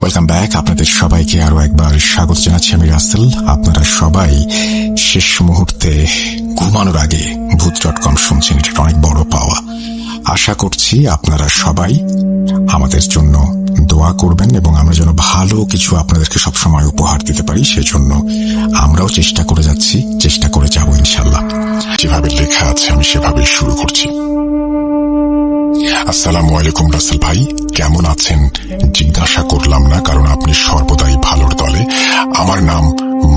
Welcome back. আপনাদের সবাইকে আরো একবার স্বাগত জানাচ্ছি আমি রাসেল। আপনারা সবাই শেষ মুহূর্তে ঘুমানোর আগে ভূত.com শুনছেন, এটা অনেক বড় পাওয়া। আশা করছি আপনারা সবাই আমাদের জন্য দোয়া করবেন এবং আমরা যেন ভালো কিছু আপনাদেরকে সবসময় উপহার দিতে পারি, সেজন্য আমরাও চেষ্টা করে যাচ্ছি, চেষ্টা করে যাব ইনশাল্লাহ। যেভাবে লেখা আছে আমি সেভাবেই শুরু করছি। আসসালামু আলাইকুম রাসেল ভাই, কেমন আছেন জিজ্ঞাসা করলাম না, কারণ আপনি সর্বদাই ভালোর দলে। আমার নাম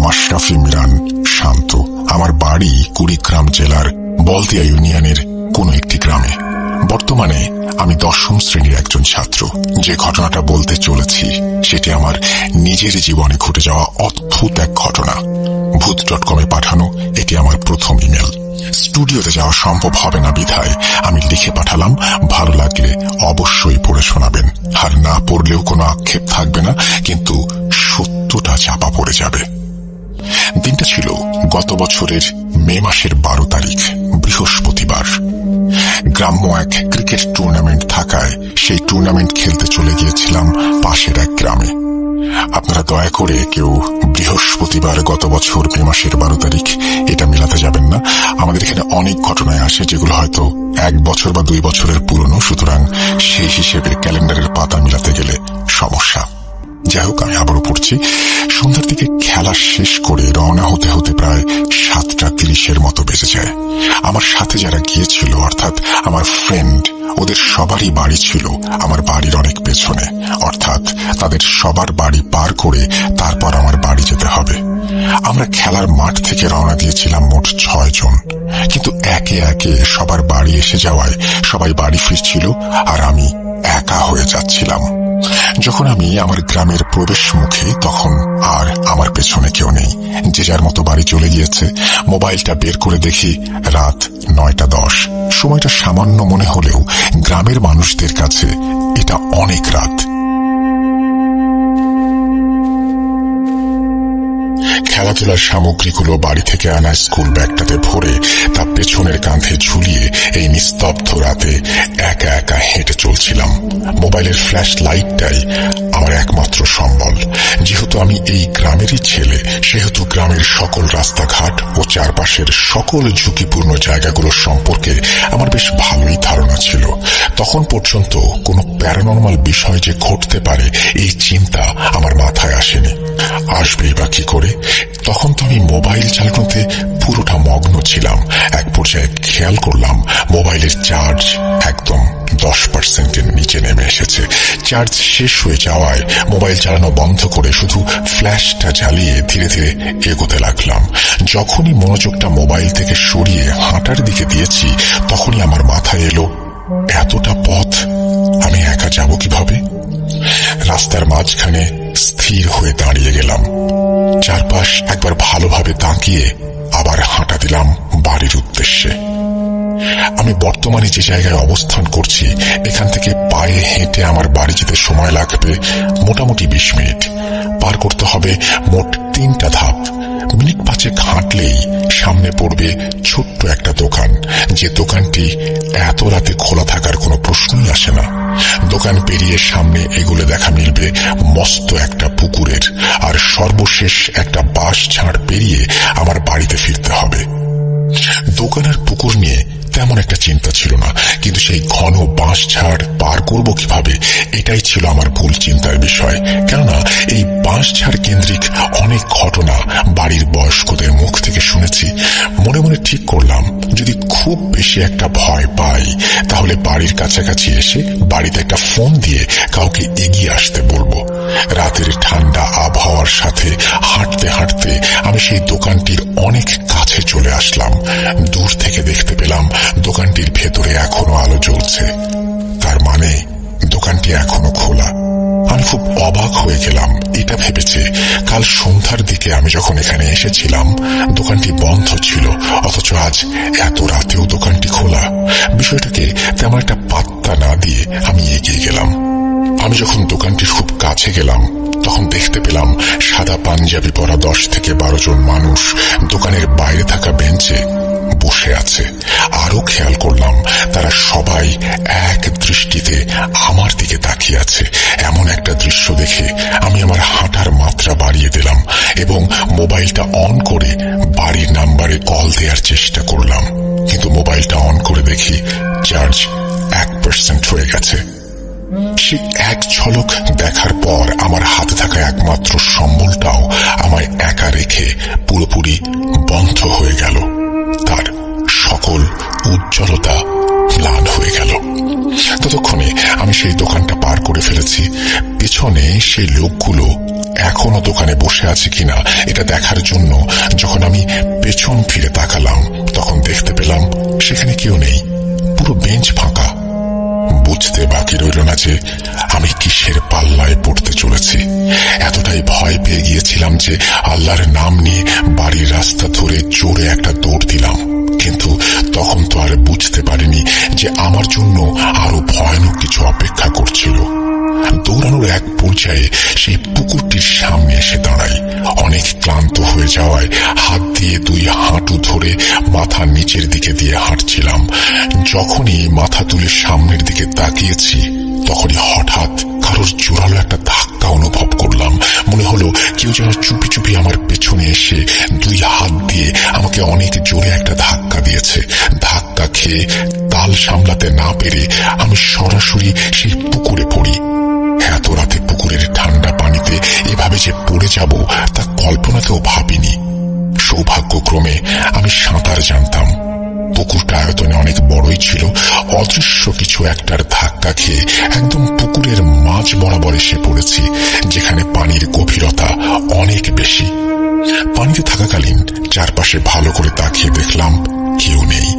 মাশরাফি মিরান শান্ত। আমার বাড়ি কুড়িগ্রাম জেলার বলদিয়া ইউনিয়নের কোনো একটি গ্রামে। বর্তমানে আমি 10ম শ্রেণীর একজন ছাত্র। যে ঘটনাটা বলতে চলেছি সেটি আমার নিজের জীবনে ঘটে যাওয়া অদ্ভুত এক ঘটনা। ভূত.com-এ পাঠানো এটি আমার প্রথম ইমেল। স্টুডিওতে যাওয়া সম্ভব হবে না বিধায় আমি লিখে পাঠালাম। ভালো লাগলে অবশ্যই পড়ে শোনাবেন, আর না পড়লেও কোনো আক্ষেপ থাকবে না, কিন্তু সত্যটা চাপা পড়ে যাবে। দিনটা ছিল গত বছরের মে মাসের 12 তারিখ, বৃহস্পতিবার। গ্রাম্য এক ক্রিকেট টুর্নামেন্ট থাকায় সেই টুর্নামেন্ট খেলতে চলে গিয়েছিলাম পাশের এক গ্রামে। আপনারা দয়া করে কেউ বৃহস্পতিবার গত বছর মে মাসের 12 তারিখ এটা মেলাতে যাবেন না। আমাদের এখানে অনেক ঘটনায় আসে যেগুলো হয়তো 1 বছর বা 2 বছরের পুরনো, সুতরাং সেই হিসেবে ক্যালেন্ডারের পাতা মিলাতে গেলে সমস্যা। যাই হোক, আমি আবারও পড়ছি। সন্ধ্যার দিকে খেলা শেষ করে রওনা হতে হতে প্রায় 7:30 মতো বেজে যায়। আমার সাথে যারা গিয়েছিল, অর্থাৎ আমার ফ্রেন্ড, ওদের সবারই বাড়ি ছিল আমার বাড়ির অনেক পেছনে, অর্থাৎ তাদের সবার বাড়ি পার করে তারপর আমার বাড়ি যেতে হবে। আমরা খেলার মাঠ থেকে রওনা দিয়েছিলাম মোট 6 জন, কিন্তু একে একে সবার বাড়ি এসে যাওয়ায় সবাই বাড়ি ফিরছিল আর আমি একা হয়ে যাচ্ছিলাম। যখন আমি আমার গ্রামের প্রবেশ মুখে, তখন আর আমার পেছনে কেউ নেই, যে যার মতো বাড়ি চলে গিয়েছে। মোবাইলটা বের করে দেখি রাত 9:10। সময়টা সামান্য মনে হলেও গ্রামের মানুষদের কাছে এটা অনেক রাত। খেলাধুলার সামগ্রীগুলো বাড়ি থেকে আনা স্কুল ব্যাগটাতে ভরে তা পেছনের কাঁধে ঝুলিয়ে এই নিস্তব্ধ রাতে একা একা হেঁটে চলছিলাম। মোবাইলের ফ্ল্যাশ লাইটটাই আমার একমাত্র সম্বল। যেহেতু আমি এই গ্রামেরই ছেলে, সেহেতু গ্রামের সকল রাস্তাঘাট ও চারপাশের সকল ঝুঁকিপূর্ণ জায়গাগুলোর সম্পর্কে আমার বেশ ভালোই ধারণা ছিল। তখন পর্যন্ত কোনো প্যারানর্মাল বিষয় যে ঘটতে পারে এই চিন্তা আমার মাথায় আসেনি। আসবেই বা কি করে? তখন তো আমি মোবাইল চালানোতে পুরোটা মগ্ন ছিলাম। এক পর্যায়ে খেয়াল করলাম মোবাইলের চার্জ একদম 10%-এর নিচে নেমে এসেছে। চার্জ শেষ হয়ে যাওয়ায় মোবাইল চালানো বন্ধ করে শুধু ফ্ল্যাশটা জ্বালিয়ে ধীরে ধীরে এগোতে লাগলাম। যখনই মনোযোগটা মোবাইল থেকে সরিয়ে হাঁটার দিকে দিয়েছি, তখনই আমার মাথায় এলো, এতটা পথ আমি একা যাব কিভাবে? রাস্তার মাঝখানে স্থির হয়ে দাঁড়িয়ে গেলাম। চারপাশ একবার ভালোভাবে তাকিয়ে আবার হাঁটা দিলাম বাড়ির উদ্দেশ্যে। আমি বর্তমানে যে জায়গায় অবস্থান করছি, এখান থেকে পায়ে হেঁটে আমার বাড়ি যেতে সময় লাগবে মোটামুটি 20 মিনিট। পার করতে হবে মোট 3টা ধাপ। মিনিট 5 হাঁটলেই সামনে পড়বে ছোট্ট একটা দোকান, যে দোকানটি এত রাতে খোলা থাকার কোনো প্রশ্নই আসে না। দোকান পেরিয়ে সামনে এগুলো দেখা মিলবে মস্ত একটা পুকুরের, আর সর্বশেষ একটা বাঁশ ঝাড় পেরিয়ে আমার বাড়িতে ফিরতে হবে। দোকান আর পুকুর নিয়ে তেমন একটা চিন্তা ছিল না, কিন্তু সেই ঘন বাঁশ ঝাড় পার করব কিভাবে, এটাই ছিল আমার ভুল চিন্তার বিষয়। কেননা এই বাঁশ ঝাড় কেন্দ্রিক অনেক ঘটনা বাড়ির বয়স্কদের মুখ থেকে শুনেছি। মনে মনে ঠিক করলাম, যদি খুব বেশি একটা ভয় পাই, তাহলে বাড়ির কাছাকাছি এসে বাড়িতে একটা ফোন দিয়ে কাউকে এগিয়ে আসতে বলবো। রাতের ঠান্ডা আবহাওয়ার সাথে হাঁটতে হাঁটতে আমি সেই দোকানটির অনেক কাছে চলে আসলাম। দূর থেকে দেখতে পেলাম দোকানটির ভেতরে এখনো আলো জ্বলছে, তার মানে দোকানটি এখনো খোলা। আমি খুব অবাক হয়ে গেলাম। এটা ভেবেছে কাল সন্ধ্যার দিকে আমি যখন এখানে এসেছিলাম দোকানটি বন্ধ ছিল, অথচ আজ এত রাতেও দোকানটি খোলা। বিষয়টাকে তেমন একটা পাত্তা না দিয়ে আমি এগিয়ে গেলাম। আমি যখন দোকানটির খুব কাছে গেলাম, তখন দেখতে পেলাম সাদা পাঞ্জাবি পরা 10 থেকে 12 জন মানুষ দোকানের বাইরে থাকা বেঞ্চে বসে আছে। আরো খেয়াল করলাম তারা সবাই এক দৃষ্টি দৃষ্টিতে আমার দিকে তাকিয়ে আছে। এমন একটা দৃশ্য দেখে আমি আমার হাঁটার মাত্রা বাড়িয়ে দিলাম এবং মোবাইলটা অন করে বাড়ির নাম্বারে কল দেওয়ার চেষ্টা করলাম। কিন্তু মোবাইলটা অন করে দেখি চার্জ 1% হয়ে গেছে। সেই এক ঝলক দেখার পর আমার হাতে থাকা একমাত্র সম্বলটাও আমায় একা রেখে পুরোপুরি বন্ধ হয়ে গেল। তার সকল উজ্জ্বলতা ম্লান হয়ে গেল। ততক্ষণে আমি সেই দোকানটা পার করে ফেলেছি। পেছনে সেই লোকগুলো এখনো দোকানে বসে আছে কিনা এটা দেখার জন্য যখন আমি পেছন ফিরে তাকালাম, তখন দেখতে পেলাম সেখানে কেউ নেই, পুরো বেঞ্চ ফাঁকা। বুঝতে বাকি রইল না যে আমি কিসের পাল্লায় পড়তে চলেছি। এতটাই ভয় পেয়ে গিয়েছিলাম যে আল্লাহর নাম নিয়ে বাড়ির রাস্তা ধরে জোরে একটা দৌড় দিলাম। কিন্তু তখন তো আর বুঝতে পারিনি যে আমার জন্য আরো ভয়ানক কিছু অপেক্ষা করছিল। দৌড়ানোর এক পর্যায়ে সেই পুকুরটির সামনে এসে দাঁড়াই। অনেক ক্লান্ত হয়ে যাওয়ায় হাত দিয়ে 2 হাঁটু ধরে মাথা নিচের দিকে দিয়ে হাঁটছিলাম। যখনই মাথা তুলে সামনের দিকে তাকিয়েছি, তখনই হঠাৎ কারোর জোরালো একটা ধাক্কা অনুভব করলাম। মনে হলো কেউ যেন চুপি চুপি আমার পেছনে এসে 2 হাত দিয়ে আমাকে অনেক জোরে একটা ধাক্কা দিয়েছে। ধাক্কা খেয়ে তাল সামলাতে না পেরে আমি সরাসরি সেই পুকুরে পড়ি। এত রাতে পুকুরের ঠান্ডা পানিতে এভাবে যে পড়ে যাব তা কল্পনাতেও ভাবিনি। সৌভাগ্যক্রমে আমি সাঁতার জানতাম। পুকুরটা আয়তনে অনেক বড়ই ছিল। অদৃশ্য কিছু একটার ধাক্কা খেয়ে একদম পুকুরের মাঝ বরাবর এসে পড়েছি, যেখানে পানির গভীরতা অনেক বেশি। পানিতে থাকাকালীন চারপাশে ভালো করে তাকিয়ে দেখলাম কেউ নেই।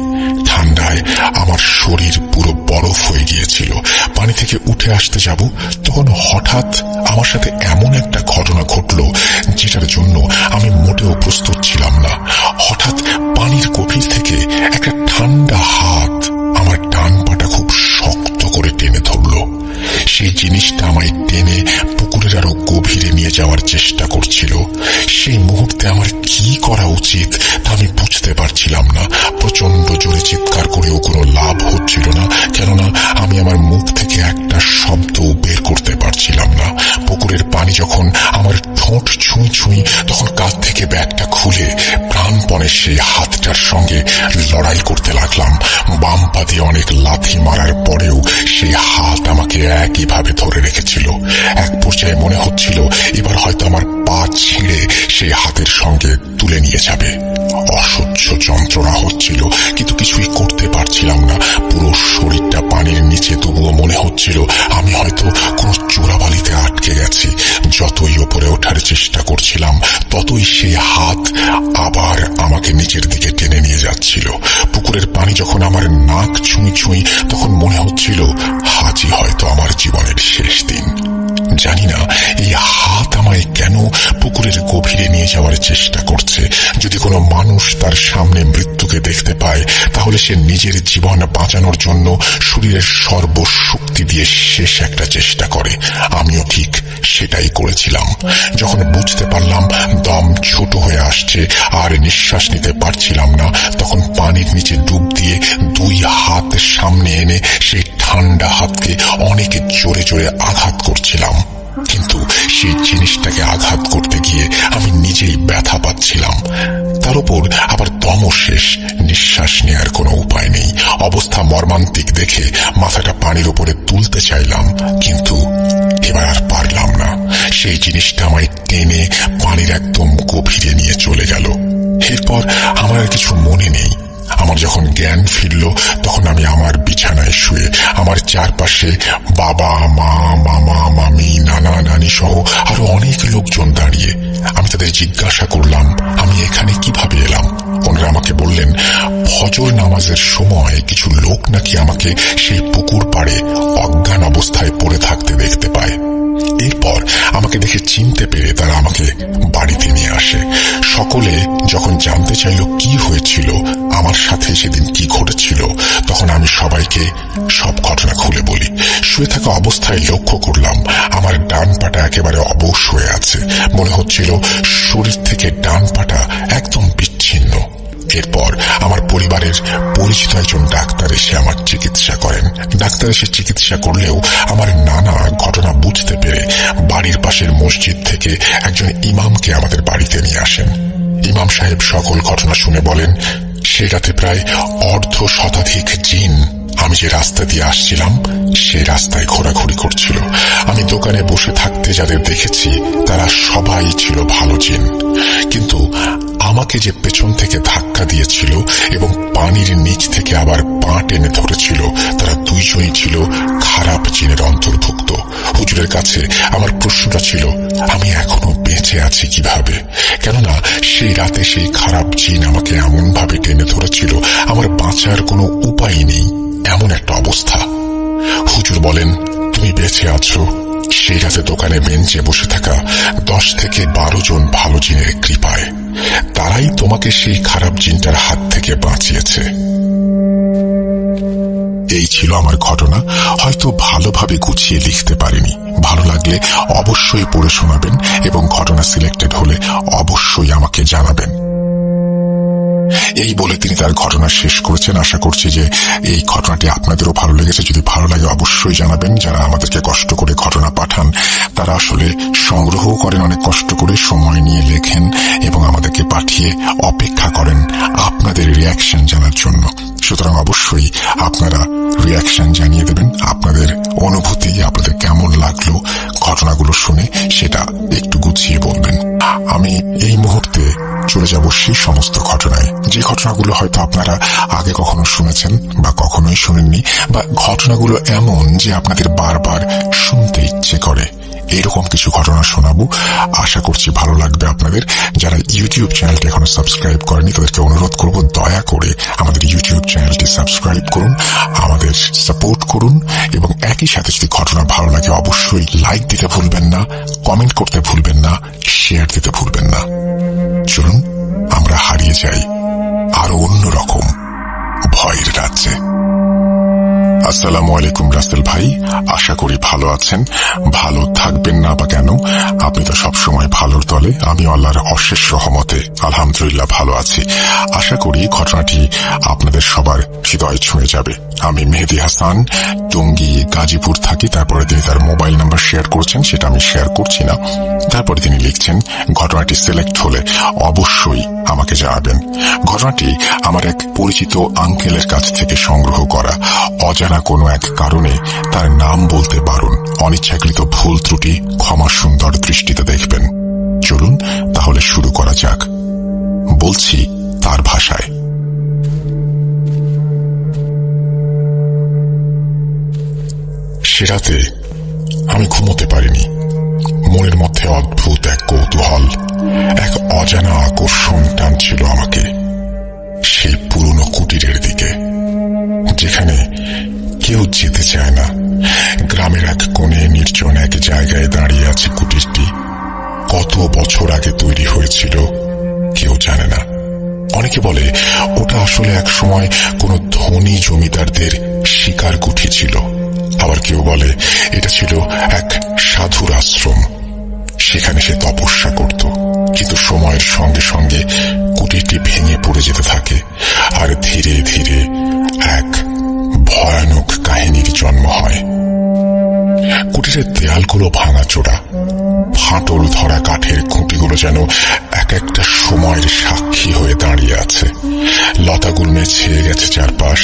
ঠান্ডায় আমার শরীর পুরো বরফ হয়ে গিয়েছিল। পানি থেকে উঠে আসতে যাব, তখন হঠাৎ আমার সাথে এমন একটা ঘটনা ঘটলো যেটার জন্য আমি মোটেও প্রস্তুত ছিলাম না। হঠাৎ পানির গভীর থেকে একটা ঠান্ডা হাত আমার ডান পাটা খুব শক্ত করে টেনে ধরল। সেই জিনিসটা আমায় টেনে পুকুরের আরো গভীরে নিয়ে যাওয়ার চেষ্টা করছিল। সেই মুহূর্তে আমার কি করা উচিত তা আমি বুঝতে পারছিলাম না। প্রচন্ড জোরে চিৎকার করেও কোনো লাভ হচ্ছিল না, কেননা আমি আমার মুখ থেকে একটা শব্দ বের করতে পারছিলাম না। পুকুরের পানি যখন আমার ঠোঁট ছুঁই ছুঁই, তখন কাঁধ থেকে ব্যাগটা খুলে প্রাণপণে সেই হাতটার সঙ্গে লড়াই করতে লাগলাম। বাম পা দিয়ে অনেক লাথি মারার পরেও সেই হাত আমাকে একইভাবে ধরে রেখেছিল। এক পর্যায়ে মনে হচ্ছিল এবার হয়তো আমার পা ছিঁড়ে সেই হাতের সঙ্গে তুলে নিয়ে যাবে। অসহ্য যন্ত্রণা হচ্ছিল, কিন্তু কিছুই করতে পারছিলাম না। পুরো শরীরটা পানির নিচে, তবুও মনে হচ্ছিল আমি হয়তো কোনো চোরাবালিতে আটকে গেছি। যতই ওপরে ওঠার চেষ্টা করছিলাম, ততই সেই হাত আবার আমাকে নিচের দিকে টেনে নিয়ে যাচ্ছিল। পুকুরের পানি যখন আমার নাক ছুঁই ছুঁই, তখন মনে হচ্ছিল আজই হয়তো আমার জীবনের শেষ দিন। জানি না এই হাত আমায় কেন পুকুরের গভীরে নিয়ে যাওয়ার চেষ্টা করছে। যদি কোনো মানুষ তার সামনে মৃত্যুকে দেখতে পায়, তাহলে সে নিজের জীবন বাঁচানোর জন্য শরীরের সর্বশক্তি দিয়ে শেষ একটা চেষ্টা করে। আমিও ঠিক সেটাই করেছিলাম। যখন বুঝতে পারলাম দম ছোট হয়ে আসছে আর নিঃশ্বাস নিতে পারছিলাম না, তখন পানির নিচে ডুব দিয়ে 2 হাত সামনে এনে সেই ঠান্ডা হাতকে অনেক জোরে জোরে আঘাত করছিলাম। কিন্তু সেই জিনিসটাকে আঘাত করতে গিয়ে আমি নিজেই ব্যথা পাচ্ছিলাম। তার উপর আবার দমও শেষ, নিঃশ্বাস নেয়ার কোনো উপায় নেই। অবস্থা মর্মান্তিক দেখে মাথাটা পানির উপরে তুলতে চাইলাম, কিন্তু এবার আর পারলাম না। সেই জিনিসটা আমায় টেনে পানির একদম গভীরে নিয়ে চলে গেল। এরপর আমার আর কিছু মনে নেই। আমার যখন জ্ঞান ফিরল, তখন আমি আমার বিছানায় শুয়ে, আমার চারপাশে বাবা, মা, মামা, মামি, নানা, নানি সহ আরো অনেক লোকজন দাঁড়িয়ে। আমি তাদের জিজ্ঞাসা করলাম আমি এখানে কিভাবে এলাম। ওনারা আমাকে বললেন ফজর নামাজের সময় কিছু লোক নাকি আমাকে সেই পুকুর পাড়ে অজ্ঞান অবস্থায় পড়ে থাকতে দেখতে পায়। এরপর আমাকে দেখে চিনতে পেরে তারা আমাকে বাড়িতে নিয়ে আসে। সকলে যখন জানতে চাইল কি হয়েছিল, আমার সাথে সেদিন কি ঘটেছিল, তখন আমি সবাইকে সব ঘটনা খুলে বলি। শুয়ে থাকা অবস্থায় লক্ষ্য করলাম আমার ডান পাটা একেবারে অবশ হয়ে আছে। মনে হচ্ছিল শরীর থেকে ডান পাটা একদম বিচ্ছিন্ন। এরপর আমার পরিবারের পরিচিত একজন ডাক্তার এসে আমার চিকিৎসা করেন। ডাক্তার এসে চিকিৎসা করলেও আমার নানা ঘটনা বুঝতে পেরে বাড়ির পাশের মসজিদ থেকে একজন ইমামকে আমাদের বাড়িতে নিয়ে আসেন। ইমাম সাহেব সকল ঘটনা শুনে বলেন, সে রাতে প্রায় 1/2 শতাধিক জিন আমি যে রাস্তা দিয়ে আসছিলাম সেই রাস্তায় ঘোরাঘুরি করছিল। আমি দোকানে বসে থাকতে যাদের দেখেছি তারা সবাই ছিল ভালো জিন, কিন্তু আমাকে যে পেছন থেকে ধাক্কা দিয়েছিল এবং পানির নিচ থেকে আবার পা টেনে ধরেছিল তারা দুইজনই ছিল খারাপ জিনের অন্তর্ভুক্ত। হুজুরের কাছে আমার প্রশ্নটা ছিল, আমি এখনো বেঁচে আছি কিভাবে? কেননা সেই রাতে সেই খারাপ জিন আমাকে এমন ভাবে টেনে ধরেছিল আমার বাঁচার কোনো উপায় নেই, এমন একটা অবস্থা। হুজুর বলেন, তুমি বেঁচে আছো সেই রাতে দোকানে বেঞ্চে বসে থাকা 10 থেকে 12 জন ভালো জিনের কৃপায়। তারাই তোমাকে সেই খারাপ জিনটার হাত থেকে বাঁচিয়েছে। এই ছিল আমার ঘটনা। হয়তো ভালোভাবে গুছিয়ে লিখতে পারিনি। ভালো লাগলে অবশ্যই পড়ে শোনাবেন এবং ঘটনা সিলেক্টেড হলে অবশ্যই আমাকে জানাবেন। এই বলে তিনি তার ঘটনা শেষ করেছেন। আশা করছি যে এই ঘটনাটি আপনাদেরও ভালো লেগেছে। যদি ভালো লাগে অবশ্যই জানাবেন। যারা আমাদেরকে কষ্ট করে ঘটনা পাঠান তারা আসলে সংগ্রহ করেন, অনেক কষ্ট করে সময় নিয়ে লেখেন এবং আমাদেরকে পাঠিয়ে অপেক্ষা করেন আপনাদের রিয়াকশন জানার জন্য। সুতরাং অবশ্যই আপনারা রিয়াকশন জানিয়ে দেবেন, আপনাদের অনুভূতি, আপনাদের কেমন লাগলো ঘটনাগুলো শুনে সেটা একটু গুছিয়ে বলবেন। আমি এই মুহূর্তে চলে যাব সেই সমস্ত ঘটনায় যে ঘটনাগুলো হয়তো আপনারা আগে কখনো শুনেছেন বা কখনোই শুনেননি, বা ঘটনাগুলো এমন যে আপনাদের বারবার শুনতে ইচ্ছে করে। এরকম কিছু ঘটনা শোনাবো। আশা করছি ভালো লাগবে আপনাদের। যারা ইউটিউব চ্যানেলটি এখনো সাবস্ক্রাইব করেনি তাদেরকে অনুরোধ করব, দয়া করে আমাদের ইউটিউব চ্যানেলটি সাবস্ক্রাইব করুন, আমাদের সাপোর্ট করুন এবং একই সাথে যদি ঘটনা ভালো লাগে অবশ্যই লাইক দিতে ভুলবেন না, কমেন্ট করতে ভুলবেন না, শেয়ার দিতে ভুলবেন না। চলুন আমরা হারিয়ে যাই আরো অন্যরকম ভয়ের রাজ্যে। আসসালামু আলাইকুম রাসেল ভাই, আশা করি ভালো আছেন। ভালো থাকবেন না বা কেন, আপনি তো সবসময় ভালোর দলে। আমি আল্লাহর অশেষ রহমতে আলহামদুলিল্লাহ ভালো আছি। আশা করি ঘটনাটি আপনাদের সবার হৃদয় ছুঁয়ে যাবে। আমি মেহেদি হাসান, টঙ্গী গাজীপুর থাকি। তারপরে তিনি তার মোবাইল নাম্বার শেয়ার করছেন, সেটা আমি শেয়ার করছি না। তারপরে তিনি লিখছেন, ঘটনাটি সিলেক্ট হলে অবশ্যই আমাকে জানাবেন। ঘটনাটি আমার এক পরিচিত আঙ্কেলের কাছ থেকে সংগ্রহ করা। অজানা কোনো এক কারণে তার নাম বলতে পারুন। অনিচ্ছাকৃত ভুল ত্রুটি ক্ষমা সুন্দর দৃষ্টিতে দেখবেন। চলুন তাহলে শুরু করা যাক। বলছি তার ভাষায়। সে রাতে আমি ঘুমোতে পারিনি। মনের মধ্যে অদ্ভুত এক কৌতূহল, এক অজানা আকর্ষণ টানছিল আমাকে সেই পুরনো কুটিরের দিকে, যেখানে কেউ যেতে চায় না। গ্রামের এক কোণে নির্জন এক জায়গায় দাঁড়িয়ে আছে কুটিরটি। কত বছর আগে তৈরি হয়েছিল কেউ জানে না। অনেকে বলে ওটা আসলে এক সময় কোনো ধনী জমিদারদের শিকার কুঠি ছিল। আবার কেউ বলে এটা ছিল এক সাধুর আশ্রম, সেখানে সে তপস্যা করত। কিন্তু সময়ের সঙ্গে সঙ্গে কুটিরটি ভেঙে পড়ে যেতে থাকে আর ধীরে ধীরে এক ভয়ানক কাহিনীর জন্ম হয়। কুটিরের দেয়ালগুলো ভাঙাচোরা, ফাটল ধরা কাঠের খুঁটিগুলো যেন এক একটা সময়ের সাক্ষী হয়ে দাঁড়িয়ে আছে। লতাগুলো ছেয়ে গেছে চারপাশ,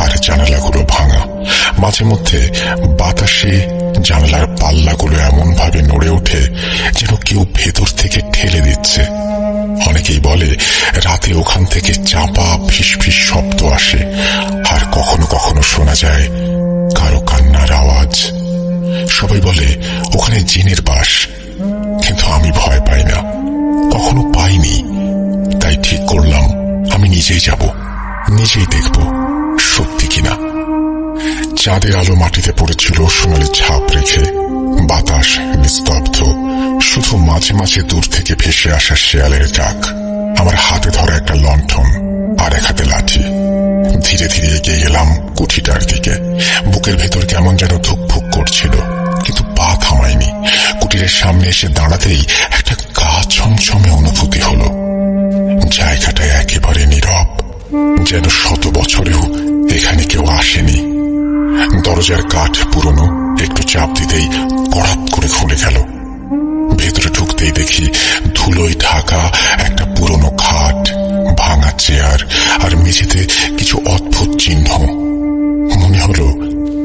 আর জানালাগুলো ভাঙা। মাঝে মধ্যে বাতাসে জানালার পাল্লাগুলো এমন ভাবে নড়ে ওঠে যেন কেউ ভেতর থেকে ঠেলে দিচ্ছে। অনেকেই বলে রাতে ওখান থেকে চাপা ফিসফিস শব্দ আসে, আর কখনো কখনো শোনা যায় কারো কান্নার আওয়াজ। সবাই বলে ওখানে জিনের বাস, কিন্তু আমি ভয় পাই না, কখনো পাইনি। তাই ঠিক করলাম আমি নিজেই যাব, নিজেই দেখব সত্যি কিনা। চাঁদের আলো মাটিতে পড়েছিল সোনালি ছাপ রেখে। বাতাস নিস্তব্ধ, শুধু মাঝে মাঝে দূর থেকে ভেসে আসা শেয়ালের ডাক। আমার হাতে ধরা একটা লণ্ঠন আর এক হাতে লাঠি। ধীরে ধীরে এগিয়ে গেলাম কুঠিটার দিকে। বুকের ভেতর কেমন যেন ধুকভুক করছিল, কিন্তু পা থামায়নি। কুটিরের সামনে এসে দাঁড়াতেই একটা গা ছমছমে অনুভূতি হলো। জায়গাটা একেবারে নীরব। যেন শত বছরেও এখানে কেউ আসেনি। দরজার কাঠ পুরনো, একটু চাপ দিতেই কড়াত করে খুলে গেল। ভেতরে ঢুকতেই দেখি ধুলোয় ঢাকা একটা পুরনো খাট, ভাঙা চেয়ার আর মেঝেতে কিছু অদ্ভুত চিহ্ন। মনে হলো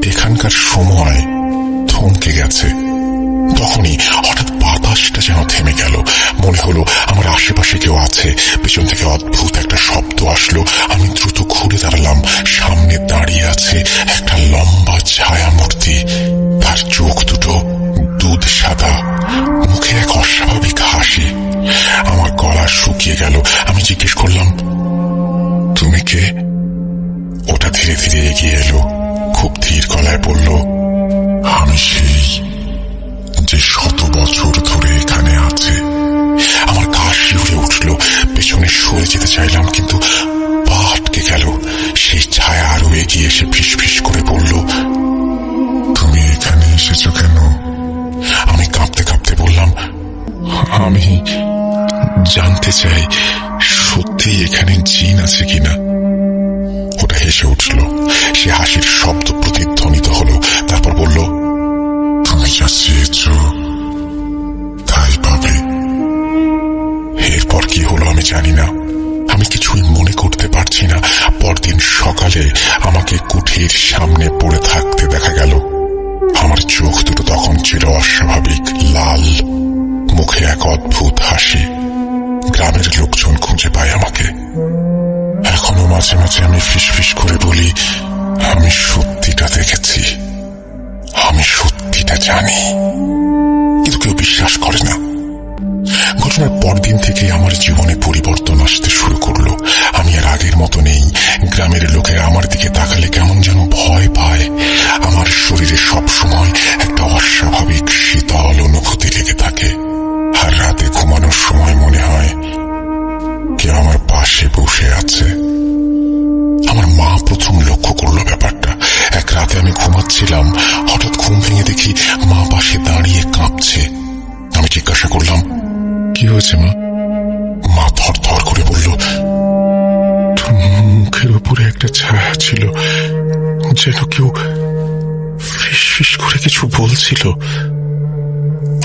এখানকার সময় থমকে গেছে। তখনই হঠাৎ বাতাসটা যেন থেমে গেল। মনে হলো আমার আশেপাশে কেউ আছে। পেছন থেকে অদ্ভুত একটা শব্দ আসলো। আমি দ্রুত ঘুরে দাঁড়ালাম। সামনে দাঁড়িয়ে আছে একটা লম্বা ছায়া মূর্তি। তার চোখ দুটো দুধ সাদা, মুখে এক অস্বাভাবিক হাসি। আমার গলা শুকিয়ে গেল। আমি জিজ্ঞেস করলাম, তুমি কে? ওটা ধীরে ধীরে এগিয়ে এলো, খুব ধীর গলায় বলল, আমি সেই যে শত বছর ধরে এখানে আছে। আমার গা শিউরে উঠল। পেছনে সরে যেতে চাইলাম, কিন্তু পা আটকে গেল। সেই ছায়া আরো এগিয়ে এসে ফিস ফিস করে বলল, তুমি এখানে এসেছো কেন? আমি কাঁপতে কাঁপতে বললাম, আমি জানতে চাই সত্যি এখানে জিন আছে কিনা। ওটা হেসে উঠল। সে হাসির শব্দ প্রতিধ্বনিত হলো। তারপর বলল, তুমি যা চেয়েছ তাই পাবে। এরপর কি হলো আমি জানি না। আমি কিছুই মনে করতে পারছি না। পরদিন সকালে আমাকে কুঠির সামনে পড়ে থাকতে দেখা গেল। আমার চোখ দুটো তখন ছিল অস্বাভাবিক লাল, মুখে এক অদ্ভুত হাসি। গ্রামের লোকজন খুঁজে পায় আমাকে। এখনো মাঝে মাঝে আমি ফিসফিস করে বলি, আমি সত্যিটা দেখেছি, আমি সত্যিটা জানি, কিন্তু কেউ বিশ্বাস করে না। ঘটনার পরদিন থেকে আমার জীবনে পরিবর্তন আসতে শুরু করলো। আমি আর আগের মতো নেই। গ্রামের লোকেরা আমার দিকে তাকালে কেমন যেন ভয় পায়। আমার শরীরে সবসময় একটা অস্বাভাবিক শীতল অনুভূতি লেগে থাকে। আর রাতে ঘুমানোর সময় মনে হয় কেউ আমার পাশে বসে আছে। আমার মা প্রথম লক্ষ্য করলো ব্যাপারটা। এক রাতে আমি ঘুমাচ্ছিলাম, হঠাৎ ঘুম ভেঙে দেখি মা পাশে দাঁড়িয়ে কাঁপছে। আমি জিজ্ঞাসা করলাম, কি হয়েছে মা? মা থর থর করে বলল, মুখের উপরে একটা ছায়া ছিল, যেন কেউ ফিস ফিস করে কিছু বলছিল।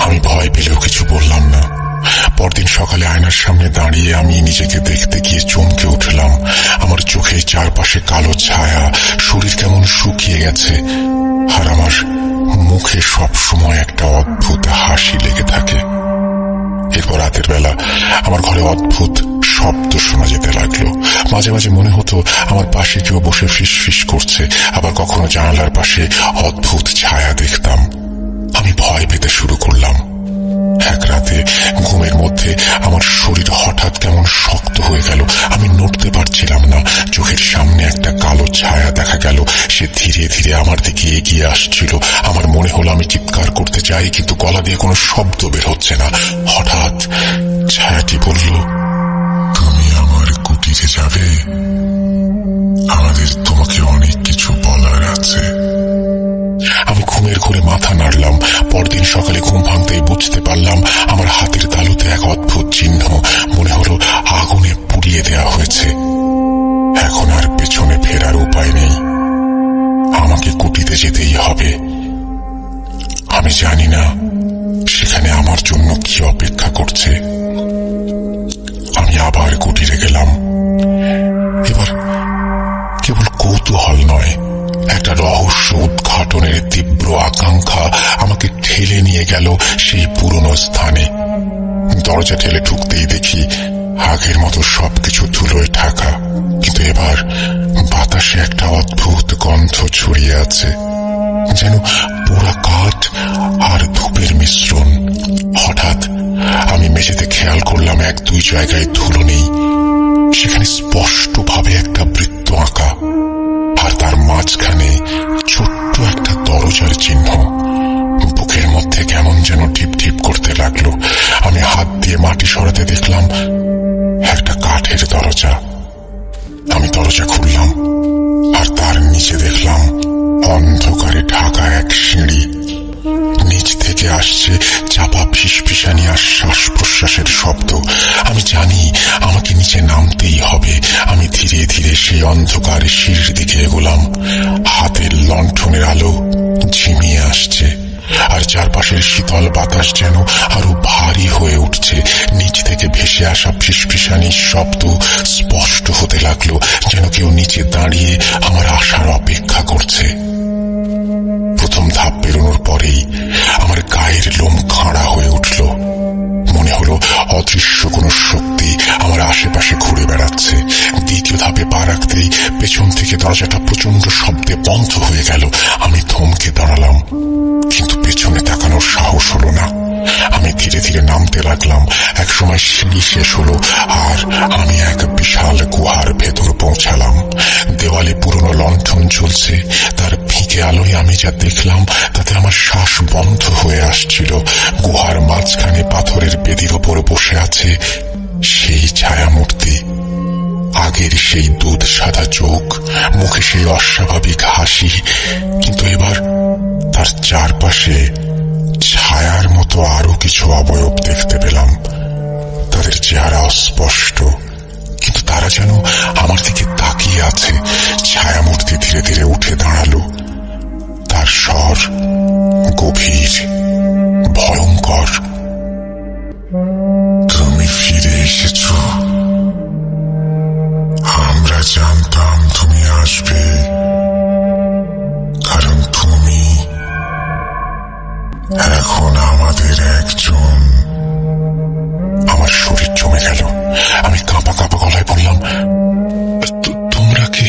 আমি ভয় পেলেও কিছু বললাম না। পরদিন সকালে আয়নার সামনে দাঁড়িয়ে আমি নিজেকে দেখতে গিয়ে চমকে উঠলাম। আমার চোখে চারপাশে কালো ছায়া, শরীর কেমন শুকিয়ে গেছে, আর আমার মুখে সবসময় একটা অদ্ভুত হাসি লেগে থাকে। এরপর রাতের বেলা আমার ঘরে অদ্ভুত শব্দ শোনা যেতে লাগলো। মাঝে মাঝে মনে হতো আমার পাশে কেউ বসে ফিস ফিস করছে। আবার কখনো জানালার পাশে অদ্ভুত ছায়া দেখতাম। আমি ভয় পেতে শুরু করলাম। এক রাতে ঘুমের মধ্যে আমার শরীর হঠাৎ কেমন শক্ত হয়ে গেল। আমি নড়তে পারছিলাম না। চোখের সামনে একটা কালো ছায়া দেখা গেল। সে ধীরে ধীরে আমার দিকে এগিয়ে আসছিল। আমার মনে হলো আমি চিৎকার করতে চাই, কিন্তু গলা দিয়ে কোনো শব্দ বের হচ্ছে না। হঠাৎ ছায়াটি বলল, তুমি আমার কুটিরে যাবে, আমাদের তোমাকে অনেক কিছু বলার আছে। আমি ঘুমের ঘোরে মাথা নাড়লাম। পরদিন সকালে ঘুম ভাঙতেই বুঝতে পারলাম আমার হাতের তালুতে এক অদ্ভুত চিহ্ন। মনে হলো আগুনে পুড়িয়ে দেওয়া হয়েছে। এখন আর পেছনে ফেরার উপায় নেই। আমাকে কুটিতে যেতেই হবে। আমি জানি না সেখানে আমার জন্য কি অপেক্ষা করছে। আমি আবার কুটিরে গেলাম। এবার কেবল কৌতূহল নয়, একটা রহস্য উদ্ঘাটনের তীব্র আকাঙ্ক্ষা আমাকে ঠেলে নিয়ে গেল সেই পুরনো স্থানে। দরজা ঠেলে ঢুকতেই দেখি আগের মতো সবকিছু ধুলোয় ঢাকা, কিন্তু এবার বাতাসে একটা অদ্ভুত গন্ধ ছড়িয়ে আছে, যেন পোড়া কাঠ আর ধূপের মিশ্রণ। হঠাৎ আমি মেঝেতে খেয়াল করলাম এক দুই জায়গায় ধুলো নেই। সেখানে স্পষ্টভাবে একটা বৃত্ত আঁকা, আর তার মাঝখানে ছোট্ট একটা দরজার চিহ্ন। বুকের মধ্যে কেমন যেন টিপ টিপ করতে লাগলো। আমি হাত দিয়ে মাটি সরাতে দেখলাম একটা কাঠের দরজা। আমি দরজা খুললাম, আর তার নিচে দেখলাম অন্ধকারে ঢাকা এক সিঁড়ি। নিচ থেকে আসছে চাপা ফিসফিসানি আর শ্বাস প্রশ্বাসের শব্দ। আমি জানি আমাকে নিচে নামতেই হবে। আমি ধীরে ধীরে সেই অন্ধকার সিঁড়ির দিকে এগোলাম। হাতের লণ্ঠনের আলো ঝিমিয়ে আসছে, আর চারপাশের শীতল বাতাস যেন আরো ভারী হয়ে উঠছে। নিচ থেকে ভেসে আসা ফিসফিসানির শব্দ স্পষ্ট হতে লাগলো, যেন কেউ নিচে দাঁড়িয়ে আমার আসার অপেক্ষা করছে। প্রথম ধাপ পেরোনোর পরেই আমার গায়ের লোম খাড়া হয়ে উঠল। মনে হলো অদৃশ্য কোনো শক্তি আমার আশেপাশে ঘুরে বেড়াচ্ছে। দ্বিতীয় ধাপে পা রাখতেই পেছন থেকে দরজাটা প্রচন্ড শব্দে বন্ধ হয়ে গেল। আমি থমকে দাঁড়ালাম, কিন্তু পেছনে তাকানোর সাহস হলো না। আমি ধীরে ধীরে নামতে লাগলাম। একসময় সিঁড়ি শেষ হলো, আর আমি এক বিশাল গুহার ভেতর পৌঁছালাম। দেওয়ালে পুরনো লণ্ঠন জ্বলছে, তার ফিকে আলোয় আমি যা দেখলাম তাতে আমার শ্বাস বন্ধ হয়ে আসছিল। গুহার মাঝখানে পাথরের বেদির ওপর বসে আছে সেই ছায়ামূর্তি। আগের সেই দুধ সাদা চোখ, মুখে সেই অস্বাভাবিক হাসি, কিন্তু এবার তার চারপাশে ছায়ার মতো আরো কিছু অবয়ব দেখতে পেলাম। তাদের চেহারা অস্পষ্ট, কিন্তু তারা যেন আমার দিকে তাকিয়ে আছে। ছায়ামূর্তি ধীরে ধীরে উঠে দাঁড়ালো। তার স্বর গভীর, ভয়ঙ্কর। তুমি ফিরে এসেছো। আমরা জানতাম তুমি আসবে, কারণ তুমি এখন আমাদের একজন। আমার শরীর জমে গেল। আমি কাঁপা কাঁপা গলায় বললাম, তোমরা কি?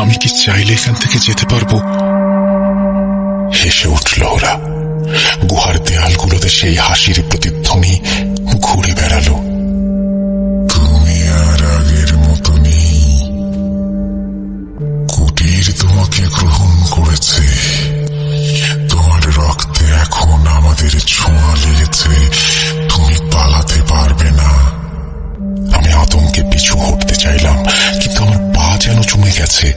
আমি কি চাইলে এখান থেকে যেতে পারবো? হেসে উঠল ওরা। গুহার দেয়ালগুলোতে সেই হাসির প্রতিধ্বনি ঘুরে বেড়ালো। তুমি আর আগের মতো নেই। কুটির তোমাকে গ্রহণ করেছে। তোমার রক্তে এখন আমাদের ছোঁয়া লেগেছে। তুমি পালাতে পারবে না। আমি আতঙ্কে পিছু হটতে চাইলাম, কিন্তু আমার পা যেন জমে গেছে।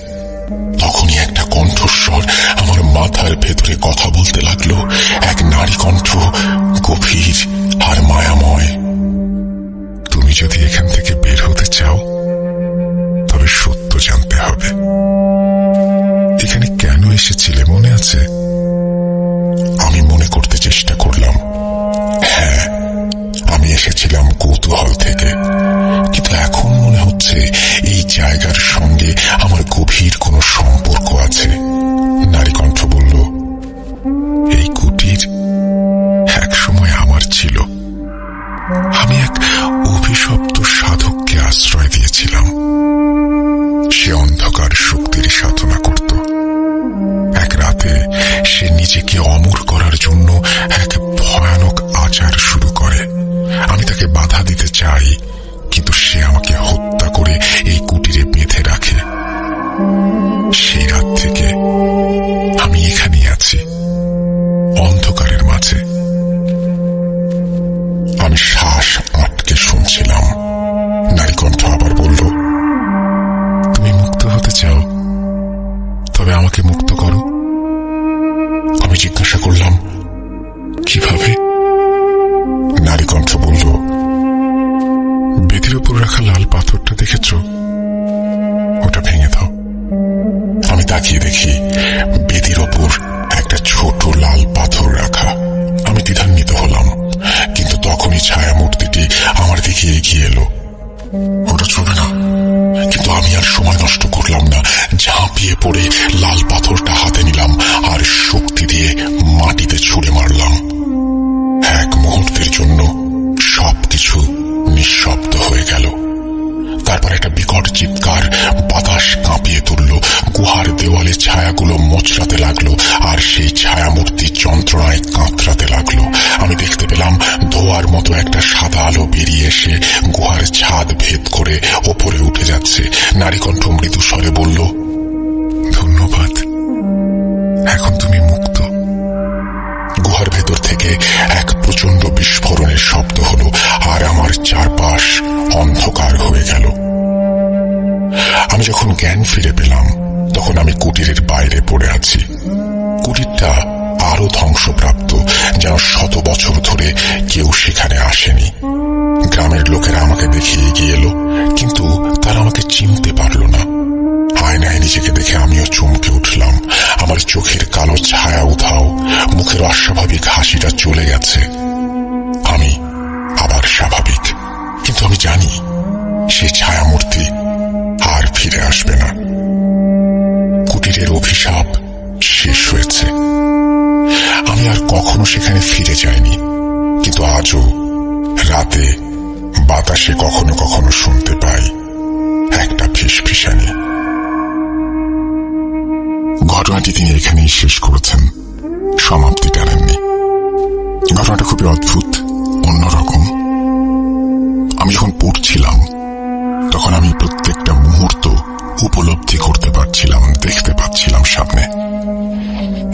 তখনই একটা কণ্ঠস্বর আমার মাথার ভেতরে কথা বলতে লাগলো। এক নারী কণ্ঠ, গভীর আর মায়াময়। তুমি যদি এখান থেকে বের হতে চাও, তবে সত্য জানতে হবে। এখানে কেন এসেছিলে মনে আছে? আমি মনে করতে চেষ্টা করলাম। হ্যাঁ, আমি এসেছিলাম কৌতূহল থেকে, কিন্তু এখন মনে হচ্ছে এই জায়গার সঙ্গে আমার গভীর কোনো সম্পর্ক আছে। নারী কণ্ঠ বলল, এই কুটির একসময় আমার ছিল। আমি এক অভিশপ্ত সাধককে আশ্রয় দিয়েছিলাম। সে অন্ধকার শক্তির সাধনা করত। এক রাতে সে নিজেকে অমর করার জন্য এক ভয়ানক আচার শুরু করে। আমি তাকে বাধা দিতে চাই, কিন্তু সে আমাকে হত্যা করে এই কুটিরে বেঁধে রাখে। সেই রাত থেকে আমি এখানেই আছি, অন্ধকারের মাঝে। আমি শ্বাস আটকে শুনছিলাম। নারী কণ্ঠ আবার বলল, তুমি মুক্ত হতে চাও? তবে আমাকে মুক্ত করো। আমি জিজ্ঞাসা করলাম, কিভাবে? নারী কণ্ঠ বলল, বেদির উপর রাখা লাল পাথরটা দেখেছ? ওটা ভেঙে দাও। আমি তাকিয়ে দেখি বেদির ওপর একটা ছোট লাল পাথর রাখা। আমি দ্বিধান্বিত হলাম, কিন্তু তখনই ছায়ামূর্তিটি আমার দিকে এগিয়ে এলো। ওটা ছবে না। কিন্তু আমি আর সময় নষ্ট করলাম না। ঝাঁপিয়ে পড়ে লাল পাথরটা হাতে নিলাম আর শক্তি দিয়ে মাটিতে ছুঁড়ে মারলাম। এক মুহূর্তের জন্য সবকিছু নিঃশব্দ হয়ে গেল। তারপর একটা বিকট চিৎকার বাতাস কাঁপিয়ে তুলল। গুহার দেওয়ালে ছায়াগুলো মোচড়াতে লাগলো, আর সেই ছায়ামূর্তি যন্ত্রণায় কাঁতরাতে লাগলো। আমি দেখতে পেলাম ধোঁয়ার মতো একটা সাদা আলো বেরিয়ে এসে গুহার ছাদ ভেদ করে ওপরে উঠে যাচ্ছে। নারীকণ্ঠ মৃদু স্বরে বলল, ধন্যবাদ, এখন তুমি মুক্ত। গুহার ভেতর থেকে এক প্রচন্ড বিস্ফোরণের শব্দ হলো, আর আমার চারপাশ অন্ধকার হয়ে গেল। আমি যখন জ্ঞান ফিরে পেলাম, তখন আমি কুটিরের বাইরে পড়ে আছি। কুটিরটা আরো ধ্বংসপ্রাপ্ত, যেন শত বছর ধরে কেউ সেখানে আসেনি। গ্রামের লোকেরা আমাকে দেখে এগিয়ে এলো, কিন্তু তারা আমাকে চিনতে পারল না। আয়নায় নিজেকে দেখে আমিও চমকে উঠলাম। আমার চোখের কালো ছায়া উধাও, মুখের অস্বাভাবিক হাসিটা চলে গেছে। আমি আবার স্বাভাবিক, কিন্তু আমি জানি সেই ছায়ামূর্তি আর ফিরে আসবে না। কুটিরের অভিশাপ শেষ হয়েছে। আমি আর কখনো সেখানে ফিরে যাইনি, কিন্তু আজও রাতে বাতাসে কখনো কখনো শুনতে পাই একটা ফিসফিসানি। ঘটনাটি তিনি এখানেই শেষ করেছেন, সমাপ্তি টানেননি। ঘটনাটা খুবই অদ্ভুত, অন্যরকম। আমি যখন পড়ছিলাম তখন আমি প্রত্যেকটা মুহূর্ত উপলব্ধি করতে পারছিলাম, দেখতে পাচ্ছিলাম সামনে।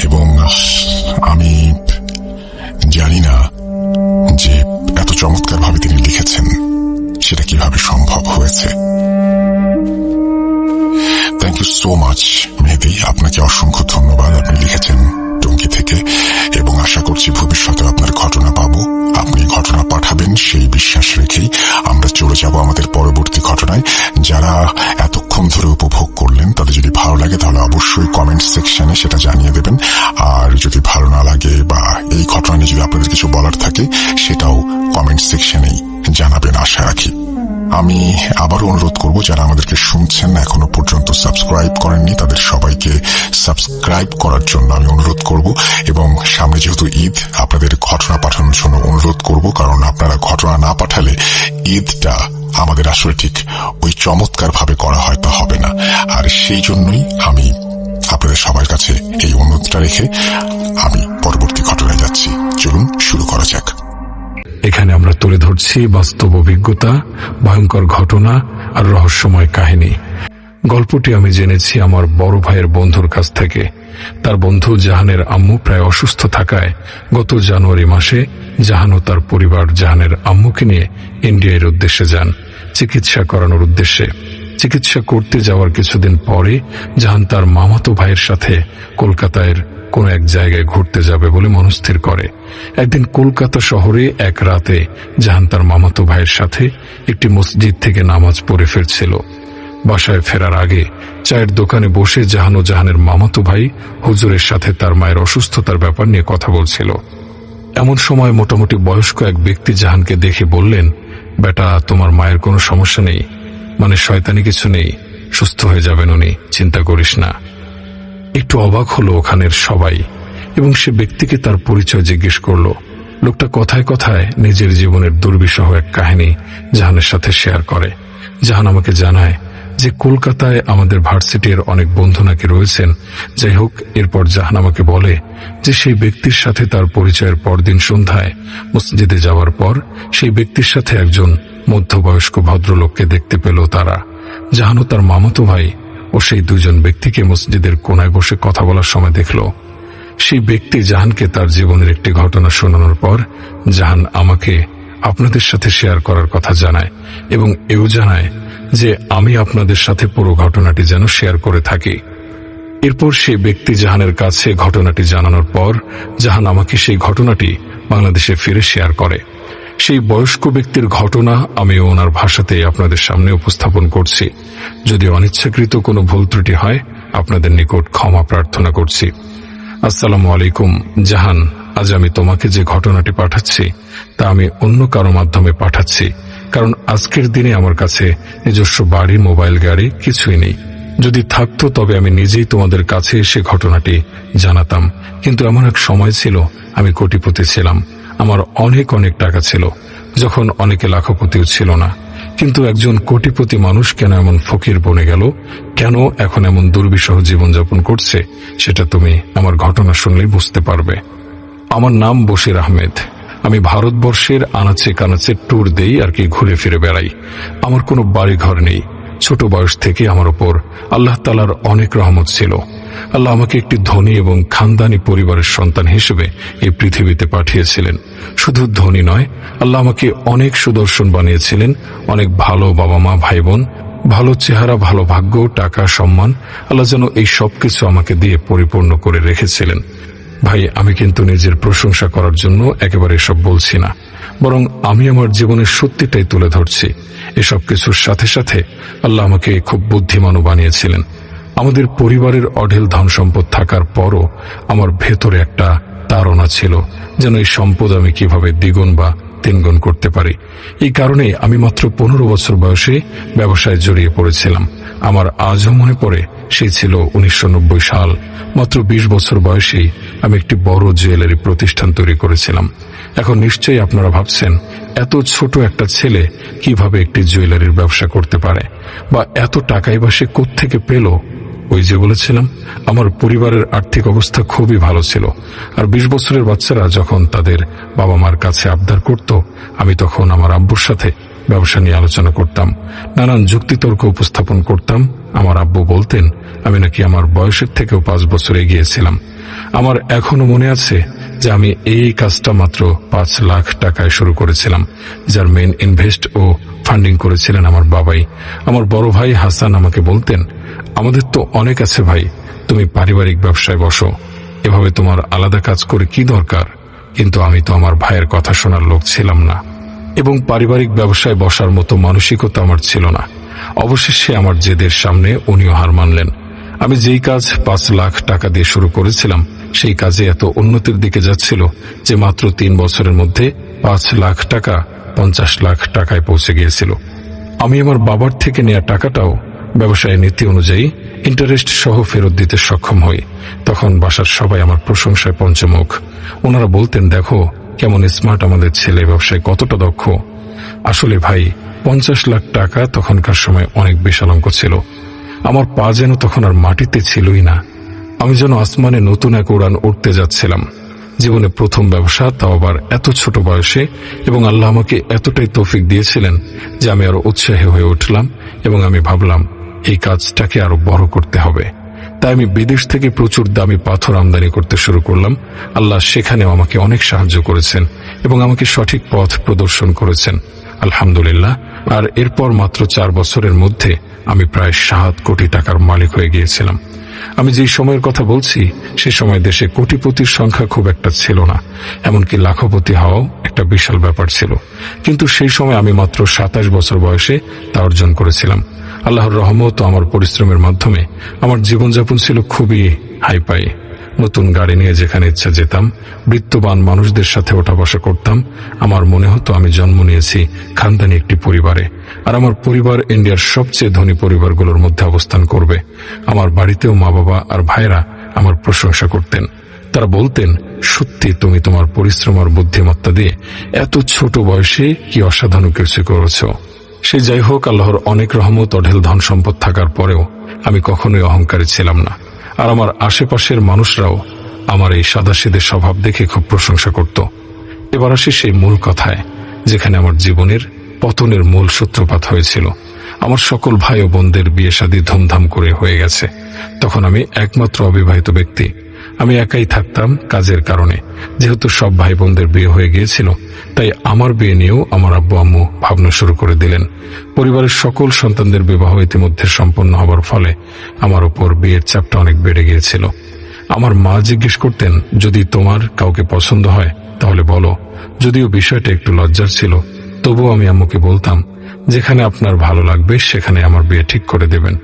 এবং আমি জানি না যে এত চমৎকার ভাবে তিনি লিখেছেন সেটা কিভাবে সম্ভব হয়েছে। থ্যাংক ইউ সো মাচ মেহেদি, আপনাকে অসংখ্য ধন্যবাদ। আপনি লিখেছেন টঙ্গী থেকে, এবং আশা করছি ভবিষ্যতে আপনার ঘটনা পাবো। আপনি ঘটনা পাঠাবেন সেই বিশ্বাস রেখেই আমরা চলে যাব আমাদের পরবর্তী ঘটনায়। যারা এতক্ষণ ধরে উপভোগ করলেন, তাদের যদি ভালো লাগে তাহলে অবশ্যই কমেন্ট সেকশনে সেটা জানিয়ে দেবেন। আর যদি ভালো না লাগে বা এই ঘটনা নিয়ে যদি আপনাদের কিছু বলার থাকে, সেটাও কমেন্ট সেকশনেই জানাবেন আশা রাখি। আমি আবারও অনুরোধ করব, যারা আমাদেরকে শুনছেন এখনো পর্যন্ত সাবস্ক্রাইব করেননি, তাদের সবাইকে সাবস্ক্রাইব করার জন্য আমি অনুরোধ করব। এবং সামনে যেহেতু ঈদ, আপনাদের ঘটনা পাঠানোর জন্য অনুরোধ করব, কারণ আপনারা ঘটনা না পাঠালে ঈদটা আমাদের আসলে ঠিক ওই চমৎকার ভাবে করা হয়তো হবে না। আর সেই জন্যই আমি আপনাদের সবার কাছে এই অনুরোধটা রেখে আমি পরবর্তী ঘটনায় যাচ্ছি। চলুন শুরু করা যাক। এখানে আমরা তুলে ধরছি বাস্তব অভিজ্ঞতা, ভয়ঙ্কর ঘটনা আর রহস্যময় কাহিনী। গল্পটি আমি জেনেছি আমার বড় ভাইয়ের বন্ধুর কাছ থেকে। তার বন্ধু জাহানের আম্মু প্রায় অসুস্থ থাকায় গত জানুয়ারি মাসে জাহান ও তার পরিবার জাহানের আম্মুকে নিয়ে ইন্ডিয়ার উদ্দেশ্যে যান চিকিৎসা করানোর উদ্দেশ্যে। চিকিৎসা করতে যাওয়ার কিছুদিন পরে জাহান তার মামাতো ভাইয়ের সাথে কলকাতায় কোন এক জায়গায় ঘুরতে যাবে বলে মনস্থির করে। একদিন কলকাতা শহরে এক রাতে জাহান তার মামাতো ভাইয়ের সাথে একটি মসজিদ থেকে নামাজ পড়ে ফিরছিল। বাসায় ফেরার আগে চায়ের দোকানে বসে জাহান ও জাহানের মামাতো ভাই হুজুরের সাথে তার মায়ের অসুস্থতার ব্যাপার নিয়ে কথা বলছিল। এমন সময় মোটামুটি বয়স্ক এক ব্যক্তি জাহানকে দেখে বললেন, বেটা, তোমার মায়ের কোনো সমস্যা নেই, মানে শয়তানি কিছু নেই, সুস্থ হয়ে যাবেন উনি, চিন্তা করিস না। একটু অবাক হলো ওখানের সবাই, এবং সে ব্যক্তিকে তার পরিচয় জিজ্ঞেস করলো। লোকটা কথায় কথায় নিজের জীবনের দুর্বিষহ এক কাহিনী জাহানের সাথে শেয়ার করে। জাহান আমাকে জানায় যে কলকাতায় আমাদের ভার্সিটির অনেক বন্ধু নাকি রয়েছেন। যাই হোক, এরপর জাহান আমাকে বলে যে সেই ব্যক্তির সাথে তার পরিচয়ের পরদিন সন্ধ্যায় মসজিদে যাওয়ার পর সেই ব্যক্তির সাথে একজন মধ্যবয়স্ক ভদ্রলোককে দেখতে পেল তারা। জাহান ও তার মামাতো ভাই ও সেই দুজন ব্যক্তিকে মসজিদের কোনায় বসে কথা বলার সময় দেখল। সেই ব্যক্তি জাহানকে তার জীবনের একটি ঘটনা শোনানোর পর জাহান আমাকে আপনাদের সাথে শেয়ার করার কথা জানায়, এবং এও জানায় যে আমি আপনাদের সাথে পুরো ঘটনাটি যেন শেয়ার করে থাকি। এরপর সেই ব্যক্তি জাহানের কাছে ঘটনাটি জানানোর পর জাহান আমাকে সেই ঘটনাটি বাংলাদেশে ফিরে শেয়ার করে। সেই বয়স্ক ব্যক্তির ঘটনা আমি ওনার ভাষাতেই আপনাদের সামনে উপস্থাপন করছি। যদি অনিচ্ছাকৃত কোনো ভুল ত্রুটি হয়, আপনাদের নিকট ক্ষমা প্রার্থনা করছি। আসসালামু আলাইকুম জাহান, আজ আমি তোমাকে যে ঘটনাটি পাঠাচ্ছি তা আমি অন্য কারো মাধ্যমে পাঠাচ্ছি, কারণ আজকের দিনে আমার কাছে নিজস্ব বাড়ি, মোবাইল, গাড়ি কিছুই নেই। যদি থাকতো তবে আমি নিজেই তোমাদের কাছে এসে ঘটনাটি জানাতাম, কিন্তু এমন এক সময় ছিল আমি কোটিপতি ছিলাম, আমার অনেক অনেক টাকা ছিল, যখন অনেকে লাখপতিও ছিল না। কিন্তু একজন কোটিপতি মানুষ কেন এমন ফকির বনে গেল, কেন এখন এমন দুর্বিষহ জীবনযাপন করছে, সেটা তুমি আমার ঘটনা শুনলেই বুঝতে পারবে। আমার নাম বশির আহমেদ। আমি ভারতবর্ষের আনাচে কানাচে ট্যুর দেই আর কি, ঘুরে ফিরে বেড়াই। আমার কোনো বাড়ি ঘর নেই। ছোট বয়স থেকে আমার উপর আল্লাহ তাআলার অনেক রহমত ছিল। আল্লাহ আমাকে একটি ধনী এবং খানদানি পরিবারের সন্তান হিসেবে এই পৃথিবীতে পাঠিয়েছিলেন। শুধু ধনী নয়, আল্লাহ আমাকে অনেক সুদর্শন বানিয়েছিলেন, অনেক ভালো বাবা মা, ভাই বোন, ভালো চেহারা, ভালো ভাগ্য, টাকা, সম্মান। আল্লাহ যেন এই সবকিছু আমাকে দিয়ে পরিপূর্ণ করে রেখেছিলেন। ভাই, আমি কিন্তু নিজের প্রশংসা করার জন্য একেবারে এসব বলছি না, বরং আমি আমার জীবনের সত্যিটাই তুলে ধরছি। এসব কিছুর সাথে সাথে আল্লাহ আমাকে খুব বুদ্ধিমানও বানিয়েছিলেন। আমাদের পরিবারের অঢেল ধন সম্পদ থাকার পরও আমার ভেতরে একটা তাড়না ছিল, যেন এই সম্পদ আমি কিভাবে দ্বিগুণ বা তিনগুণ করতে পারি। এই কারণে আমি মাত্র 15 বছর বয়সে ব্যবসায় জড়িয়ে পড়েছিলাম। আমার আজও মনে পড়ে, সেই ছিল 1990 সাল। মাত্র 20 বছর বয়সেই আমি একটি বড় জুয়েলারি প্রতিষ্ঠান তৈরি করেছিলাম। এখন নিশ্চয়ই আপনারা ভাবছেন, এত ছোট একটা ছেলে কিভাবে একটি জুয়েলারির ব্যবসা করতে পারে, বা এত টাকাই বা সে কোত্থেকে পেল। ওই যে বলেছিলাম, আমার পরিবারের আর্থিক অবস্থা খুবই ভালো ছিল। আর 20 বছরের বাচ্চারা যখন তাদের বাবা মার কাছে আবদার করত, আমি তখন আমার আব্বুর সাথে ব্যবসা নিয়ে আলোচনা করতাম, নানান যুক্তিতর্ক উপস্থাপন করতাম। আমার আব্বু বলতেন আমি নাকি আমার বয়সের থেকেও 5 বছর এগিয়েছিলাম। আমার এখনো মনে আছে যে আমি এই কাজটা মাত্র 5 লাখ টাকায় শুরু করেছিলাম, যার মেইন ইনভেস্ট ও ফান্ডিং করেছিলেন আমার বাবাই। আমার বড় ভাই হাসান আমাকে বলতেন, আমাদের তো অনেক আছে ভাই, তুমি পারিবারিক ব্যবসায় বসো, এভাবে তোমার আলাদা কাজ করে কি দরকার। কিন্তু আমি তো আমার ভাইয়ের কথা শোনার লোক ছিলাম না, এবং পারিবারিক ব্যবসায় বসার মতো মানসিকতা আমার ছিল না। অবশেষে আমার জেদের সামনে উনিও হার মানলেন। আমি যেই কাজ 5 লাখ টাকা দিয়ে শুরু করেছিলাম, সেই কাজে এত উন্নতির দিকে যাচ্ছিল যে মাত্র 3 বছরের মধ্যে 5 লাখ টাকা 50 লাখ টাকায় পৌঁছে গিয়েছিল। আমি আমার বাবার থেকে নেওয়া টাকাটাও ব্যবসায়ের নীতি অনুযায়ী ইন্টারেস্ট সহ ফেরত দিতে সক্ষম হই। তখন বাসার সবাই আমার প্রশংসায় পঞ্চমুখ। ওনারা বলতেন, দেখো কেমন স্মার্ট আমাদের ছেলে, ব্যবসায় কতটা দক্ষ। আসলে ভাই, 50 লাখ টাকা তখনকার সময় অনেক বিশাল অঙ্ক ছিল। আমার পা যেন তখন আর মাটিতে ছিলই না। আমি যেন আসমানে নতুন এক উড়ান উঠতে যাচ্ছিলাম। জীবনে প্রথম ব্যবসা, তাও আবার এত ছোট বয়সে, এবং আল্লাহ আমাকে এতটাই তৌফিক দিয়েছিলেন যে আমি আরো উৎসাহী হয়ে উঠলাম, এবং আমি ভাবলাম এই কাজটাকে আরো বড় করতে হবে। তাই আমি বিদেশ থেকে প্রচুর দামি পাথর আমদানি করতে শুরু করলাম। আল্লাহ সেখানেও আমাকে অনেক সাহায্য করেছেন এবং আমাকে সঠিক পথ প্রদর্শন করেছেন, আলহামদুলিল্লাহ। আর এরপর মাত্র 4 বছরের মধ্যে আমি প্রায় 7 কোটি টাকার মালিক হয়ে গিয়েছিলাম। আমি যেই সময়ের কথা বলছি, সে সময় দেশে কোটিপতির সংখ্যা খুব একটা ছিল না, এমনকি লাখপতি হওয়াও একটা বিশাল ব্যাপার ছিল। কিন্তু সেই সময় আমি মাত্র 27 বছর বয়সে তা অর্জন করেছিলাম। আল্লাহর রহমত ও আমার পরিশ্রমের মাধ্যমে আমার জীবনযাপন ছিল খুবই হাইপাই। নতুন গাড়ি নিয়ে যেখানে ইচ্ছা যেতাম, বৃত্তবান মানুষদের সাথে ওঠা বসা করতাম। আমার মনে হতো আমি জন্ম নিয়েছি খানদানি একটি পরিবারে, আর আমার পরিবার ইন্ডিয়ার সবচেয়ে ধনী পরিবারগুলোর মধ্যে অবস্থান করবে। আমার বাড়িতেও মা বাবা আর ভাইরা আমার প্রশংসা করতেন। তারা বলতেন, সত্যি তুমি তোমার পরিশ্রম আর বুদ্ধিমত্তা দিয়ে এত ছোট বয়সে কি অসাধারণ কিছু করেছ। সে যাই হোক, আল্লাহর অনেক রহমত, অঢেল ধন সম্পদ থাকার পরেও আমি কখনোই অহংকারী ছিলাম না। আর আমার আশেপাশের মানুষরাও আমার এই সাদাসিধে স্বভাব দেখে খুব প্রশংসা করত। এবার আসি সেই মূল কথায়, যেখানে আমার জীবনের পতনের মূল সূত্রপাত হয়েছিল। আমার সকল ভাই ও বোনদের বিয়ে শাদী ধুমধাম করে হয়ে গেছে। তখন আমি একমাত্র অবিবাহিত ব্যক্তি। আমি একাই থাকতাম কাজের কারণে। যেহেতু সব ভাই বোনদের বিয়ে হয়ে গিয়েছিল, তাই আমার বিয়ে নিয়েও আমার আব্বু আম্মু ভাবনা শুরু করে দিলেন। পরিবারের সকল সন্তানদের বিবাহ ইতিমধ্যে সম্পন্ন হবার ফলে আমার উপর বিয়ের চাপটা অনেক বেড়ে গিয়েছিল। আমার মা জিজ্ঞেস করতেন, যদি তোমার কাউকে পছন্দ হয় তাহলে বলো। যদিও বিষয়টা একটু লজ্জার ছিল, তবুও আমি আম্মুকে বলতাম, যেখানে আপনার ভালো লাগবে সেখানে আমার বিয়ে ঠিক করে দেবেন।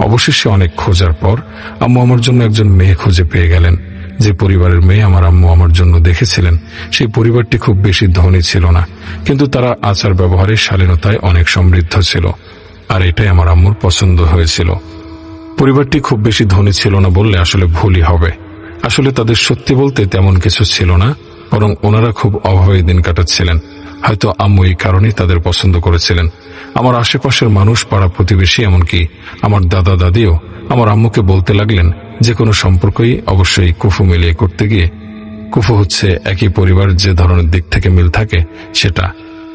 অবশেষে অনেক খোঁজার পর আম্মু আমার জন্য একজন মেয়ে খুঁজে পেয়ে গেলেন। যে পরিবারের মেয়ে আমার আম্মু আমার জন্য দেখেছিলেন, সেই পরিবারটি খুব বেশি ধনী ছিল না, কিন্তু তারা আচার ব্যবহারের শালীনতায় অনেক সমৃদ্ধ ছিল, আর এটাই আমার আম্মুর পছন্দ হয়েছিল। পরিবারটি খুব বেশি ধনী ছিল না বললে আসলে ভুলই হবে। আসলে তাদের সত্যি বলতে তেমন কিছু ছিল না, বরং ওনারা খুব অভাবে দিন কাটাচ্ছিলেন। হয়তো আম্মু এই কারণেই তাদের পছন্দ করেছিলেন। আমার আশেপাশের মানুষ, পাড়া প্রতিবেশী, এমনকি আমার দাদা দাদিও আমার আম্মুকে বলতে লাগলেন, যে কোনো সম্পর্কই অবশ্যই কুফু মিলিয়ে করতে গিয়ে, কুফু হচ্ছে একই পরিবার, যে ধরনের দিক থেকে মিল থাকে সেটা,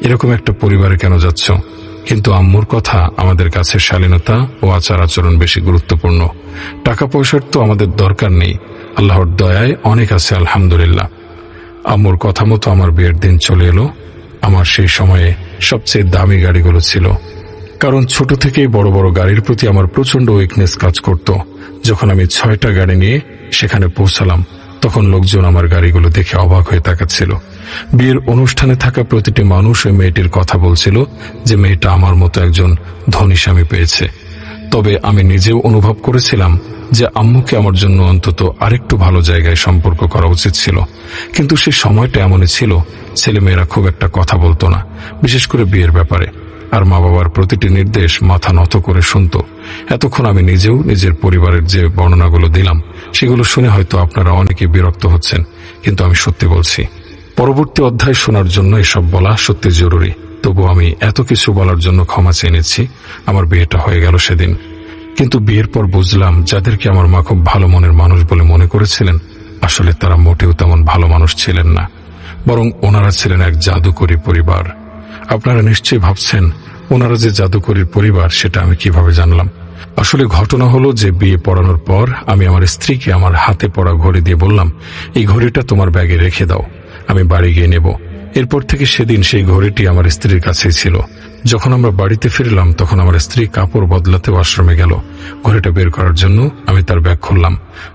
এরকম একটা পরিবারে কেন যাচ্ছ। কিন্তু আম্মুর কথা, আমাদের কাছে শালীনতা ও আচার আচরণ বেশি গুরুত্বপূর্ণ। টাকা পয়সার তো আমাদের দরকার নেই, আল্লাহর দয়ায় অনেক আছে, আলহামদুলিল্লাহ। আম্মুর কথা মতো আমার বিয়ের দিন চলে এলো। আমার সেই সময়ে সবচেয়ে দামি গাড়িগুলো ছিল, কারণ ছোট থেকেই বড় বড় গাড়ির প্রতি আমার প্রচন্ড উইকনেস কাজ করত। যখন আমি 6টা গাড়ি নিয়ে সেখানে পৌঁছালাম, তখন লোকজন আমার গাড়িগুলো দেখে অবাক হয়ে তাকাচ্ছিল। বিয়ের অনুষ্ঠানে থাকা প্রতিটি মানুষ ওই মেয়েটির কথা বলছিল যে মেয়েটা আমার মতো একজন ধনী স্বামী পেয়েছে। তবে আমি নিজেও অনুভব করেছিলাম যে আম্মুকে আমার জন্য অন্তত আরেকটু ভালো জায়গায় সম্পর্ক করা উচিত ছিল। কিন্তু সেই সময়টা এমনই ছিল, ছেলেমেয়েরা খুব একটা কথা বলতো না, বিশেষ করে বিয়ের ব্যাপারে। আর মা বাবার প্রতিটি নির্দেশ মাথা নত করে শুনত। এতক্ষণ আমি নিজেও নিজের পরিবারের যে বর্ণনাগুলো দিলাম সেগুলো শুনে হয়তো আপনারা অনেকে বিরক্ত হচ্ছেন, কিন্তু আমি সত্যি বলছি। পরবর্তী অধ্যায় শোনার জন্য এসব বলা সত্যি জরুরি। তবু আমি এত কিছু বলার জন্য ক্ষমা চেয়ে নিচ্ছি। আমার বিয়েটা হয়ে গেল সেদিন, কিন্তু বিয়ের পর বুঝলাম যাদেরকে আমার মা খুব ভালো মনের মানুষ বলে মনে করেছিলেন, আসলে তারা মোটেও তেমন ভালো মানুষ ছিলেন না, বরং ওনারা ছিলেন এক জাদুকরী পরিবার। আপনারা নিশ্চয়ই ভাবছেন ওনারা যে জাদুকরীর পরিবার সেটা আমি কিভাবে জানলাম। আসলে ঘটনা হলো যে বিয়ে পড়ানোর পর আমি আমার স্ত্রীকে আমার হাতে পড়া ঘড়ি দিয়ে বললাম, এই ঘড়িটা তোমার ব্যাগে রেখে দাও, আমি বাড়ি গিয়ে নেব। এরপর থেকে সেদিন সেই ঘড়িটি আমার স্ত্রীর কাছেই ছিল। যখন আমরা বাড়িতে ফিরলাম তখন আমার স্ত্রী কাপড় বদলাতে ওয়াশরুমে গেল। ঘড়িটা বের করার জন্য আমি তার ব্যাগ খুললাম।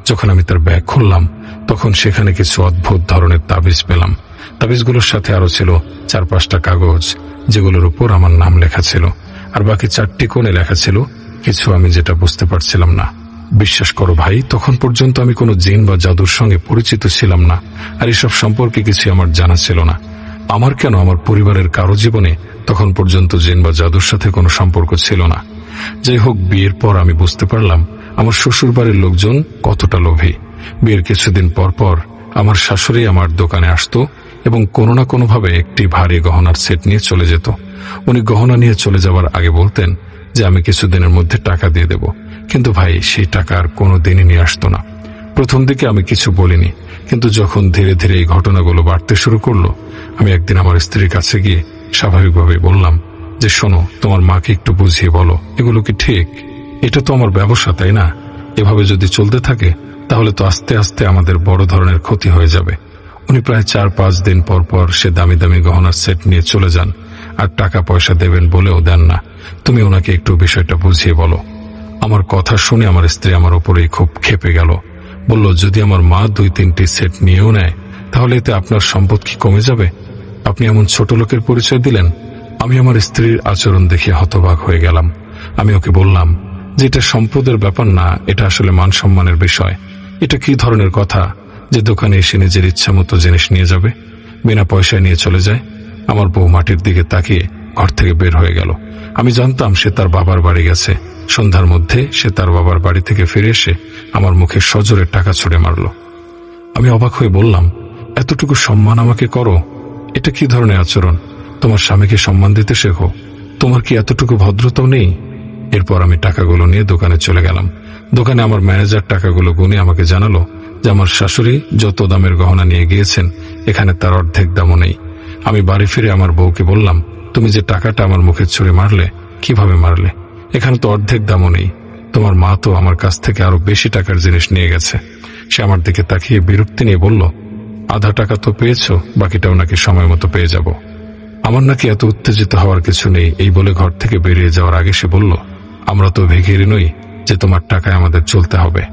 যখন আমি তার ব্যাগ খুললাম তখন সেখানে কিছু অদ্ভুত ধরনের তাবিজ পেলাম। তাবিজগুলোর সাথে আরো ছিল 4-5টা কাগজ, যেগুলোর উপর আমার নাম লেখা ছিল, আর বাকি 4টি কোণে লেখা ছিল কিছু আমি যেটা বুঝতে পারছিলাম না। বিশ্বাস করো ভাই, তখন পর্যন্ত আমি কোনো জিন বা জাদুর সঙ্গে পরিচিত ছিলাম না, আর এসব সম্পর্কে কিছু আমার জানা ছিল না। আমার কেন, আমার পরিবারের কারো জীবনে তখন পর্যন্ত জিন বা জাদুর সাথে কোনো সম্পর্ক ছিল না। যাই হোক, বিয়ের পর আমি বুঝতে পারলাম আমার শ্বশুর বাড়ির লোকজন কতটা লোভী। বিয়ের কিছুদিন পর পর আমার শাশুড়ি আমার দোকানে আসতো এবং কোনো না কোনোভাবে একটি ভারী গহনার সেট নিয়ে চলে যেত। উনি গহনা নিয়ে চলে যাওয়ার আগে বলতেন যে আমি কিছুদিনের মধ্যে টাকা দিয়ে দেব, কিন্তু ভাই সেই টাকা আর কোনোদিনই নিয়ে আসতো না। প্রথম দিকে আমি কিছু বলিনি, কিন্তু যখন ধীরে ধীরে এই ঘটনাগুলো বাড়তে শুরু করলো, আমি একদিন আমার স্ত্রীর কাছে গিয়ে স্বাভাবিকভাবে বললাম যে শোনো, তোমার মাকে একটু বুঝিয়ে বলো, এগুলো কি ঠিক? এটা তো আমার ব্যবসা, তাই না? এভাবে যদি চলতে থাকে তাহলে তো আস্তে আস্তে আমাদের বড় ধরনের ক্ষতি হয়ে যাবে। উনি প্রায় 4-5 দিন পর পর সে দামি দামি গহনার সেট নিয়ে চলে যান, আর টাকা পয়সা দেবেন বলেও দেন না। তুমি ওনাকে একটু বিষয়টা বুঝিয়ে বলো। আমার কথা শুনে আমার স্ত্রী আমার উপরেই খুব ক্ষেপে গেল। বলল, যদি আমার মা 2-3টি সেট নিয়েও নেয় তাহলে এতে আপনার সম্পদ কি কমে যাবে? আপনি এমন ছোট লোকের পরিচয় দিলেন। আমি আমার স্ত্রীর আচরণ দেখে হতবাক হয়ে গেলাম। আমি ওকে বললাম যে এটা সম্পদের ব্যাপার না, এটা আসলে মান সম্মানের বিষয়। এটা কি ধরনের কথা যে দোকানে এসে নিজের ইচ্ছা মতো জিনিস নিয়ে যাবে, বিনা পয়সায় নিয়ে চলে যায়? আমার বউ মাটির দিকে তাকিয়ে ঘর থেকে বের হয়ে গেল। আমি জানতাম সে তার বাবার বাড়ি গেছে। সন্ধ্যার মধ্যে সে তার বাবার বাড়ি থেকে ফিরে এসে আমার মুখে সজোরে টাকা ছুঁড়ে মারল। আমি অবাক হয়ে বললাম, এতটুকু সম্মান আমাকে করো? এটা কি ধরনের আচরণ? তোমার স্বামীকে সম্মান দিতে শেখো। তোমার কি এতটুকু ভদ্রতাও নেই? এরপর আমি টাকাগুলো নিয়ে দোকানে চলে গেলাম। দোকানে আমার ম্যানেজার টাকাগুলো গুনে আমাকে জানালো যে আমার শাশুড়ি যত দামের গহনা নিয়ে গিয়েছেন এখানে তার অর্ধেক দামও নেই। আমি বাড়ি ফিরে আমার বউকে বললাম, তুমি যে টাকাটা আমার মুখে ছুঁড়ে মারলে, কিভাবে মারলে? এখানে তো অর্ধেক দামও নেই। তোমার মা তো আমার কাছ থেকে আরো বেশি টাকার জিনিস নিয়ে গেছে। সে আমার দিকে তাকিয়ে বিরক্তি নিয়ে বলল, আধা টাকা তো পেয়েছো, বাকিটাও নাকি সময় মতো পেয়ে যাব। আমার নাকি এত উত্তেজিত হওয়ার কিছু নেই। এই বলে ঘর থেকে বেরিয়ে যাওয়ার আগে সে বলল, আমরা তো ভিখিরি নই যে তোমার টাকায় আমাদের চলতে হবে।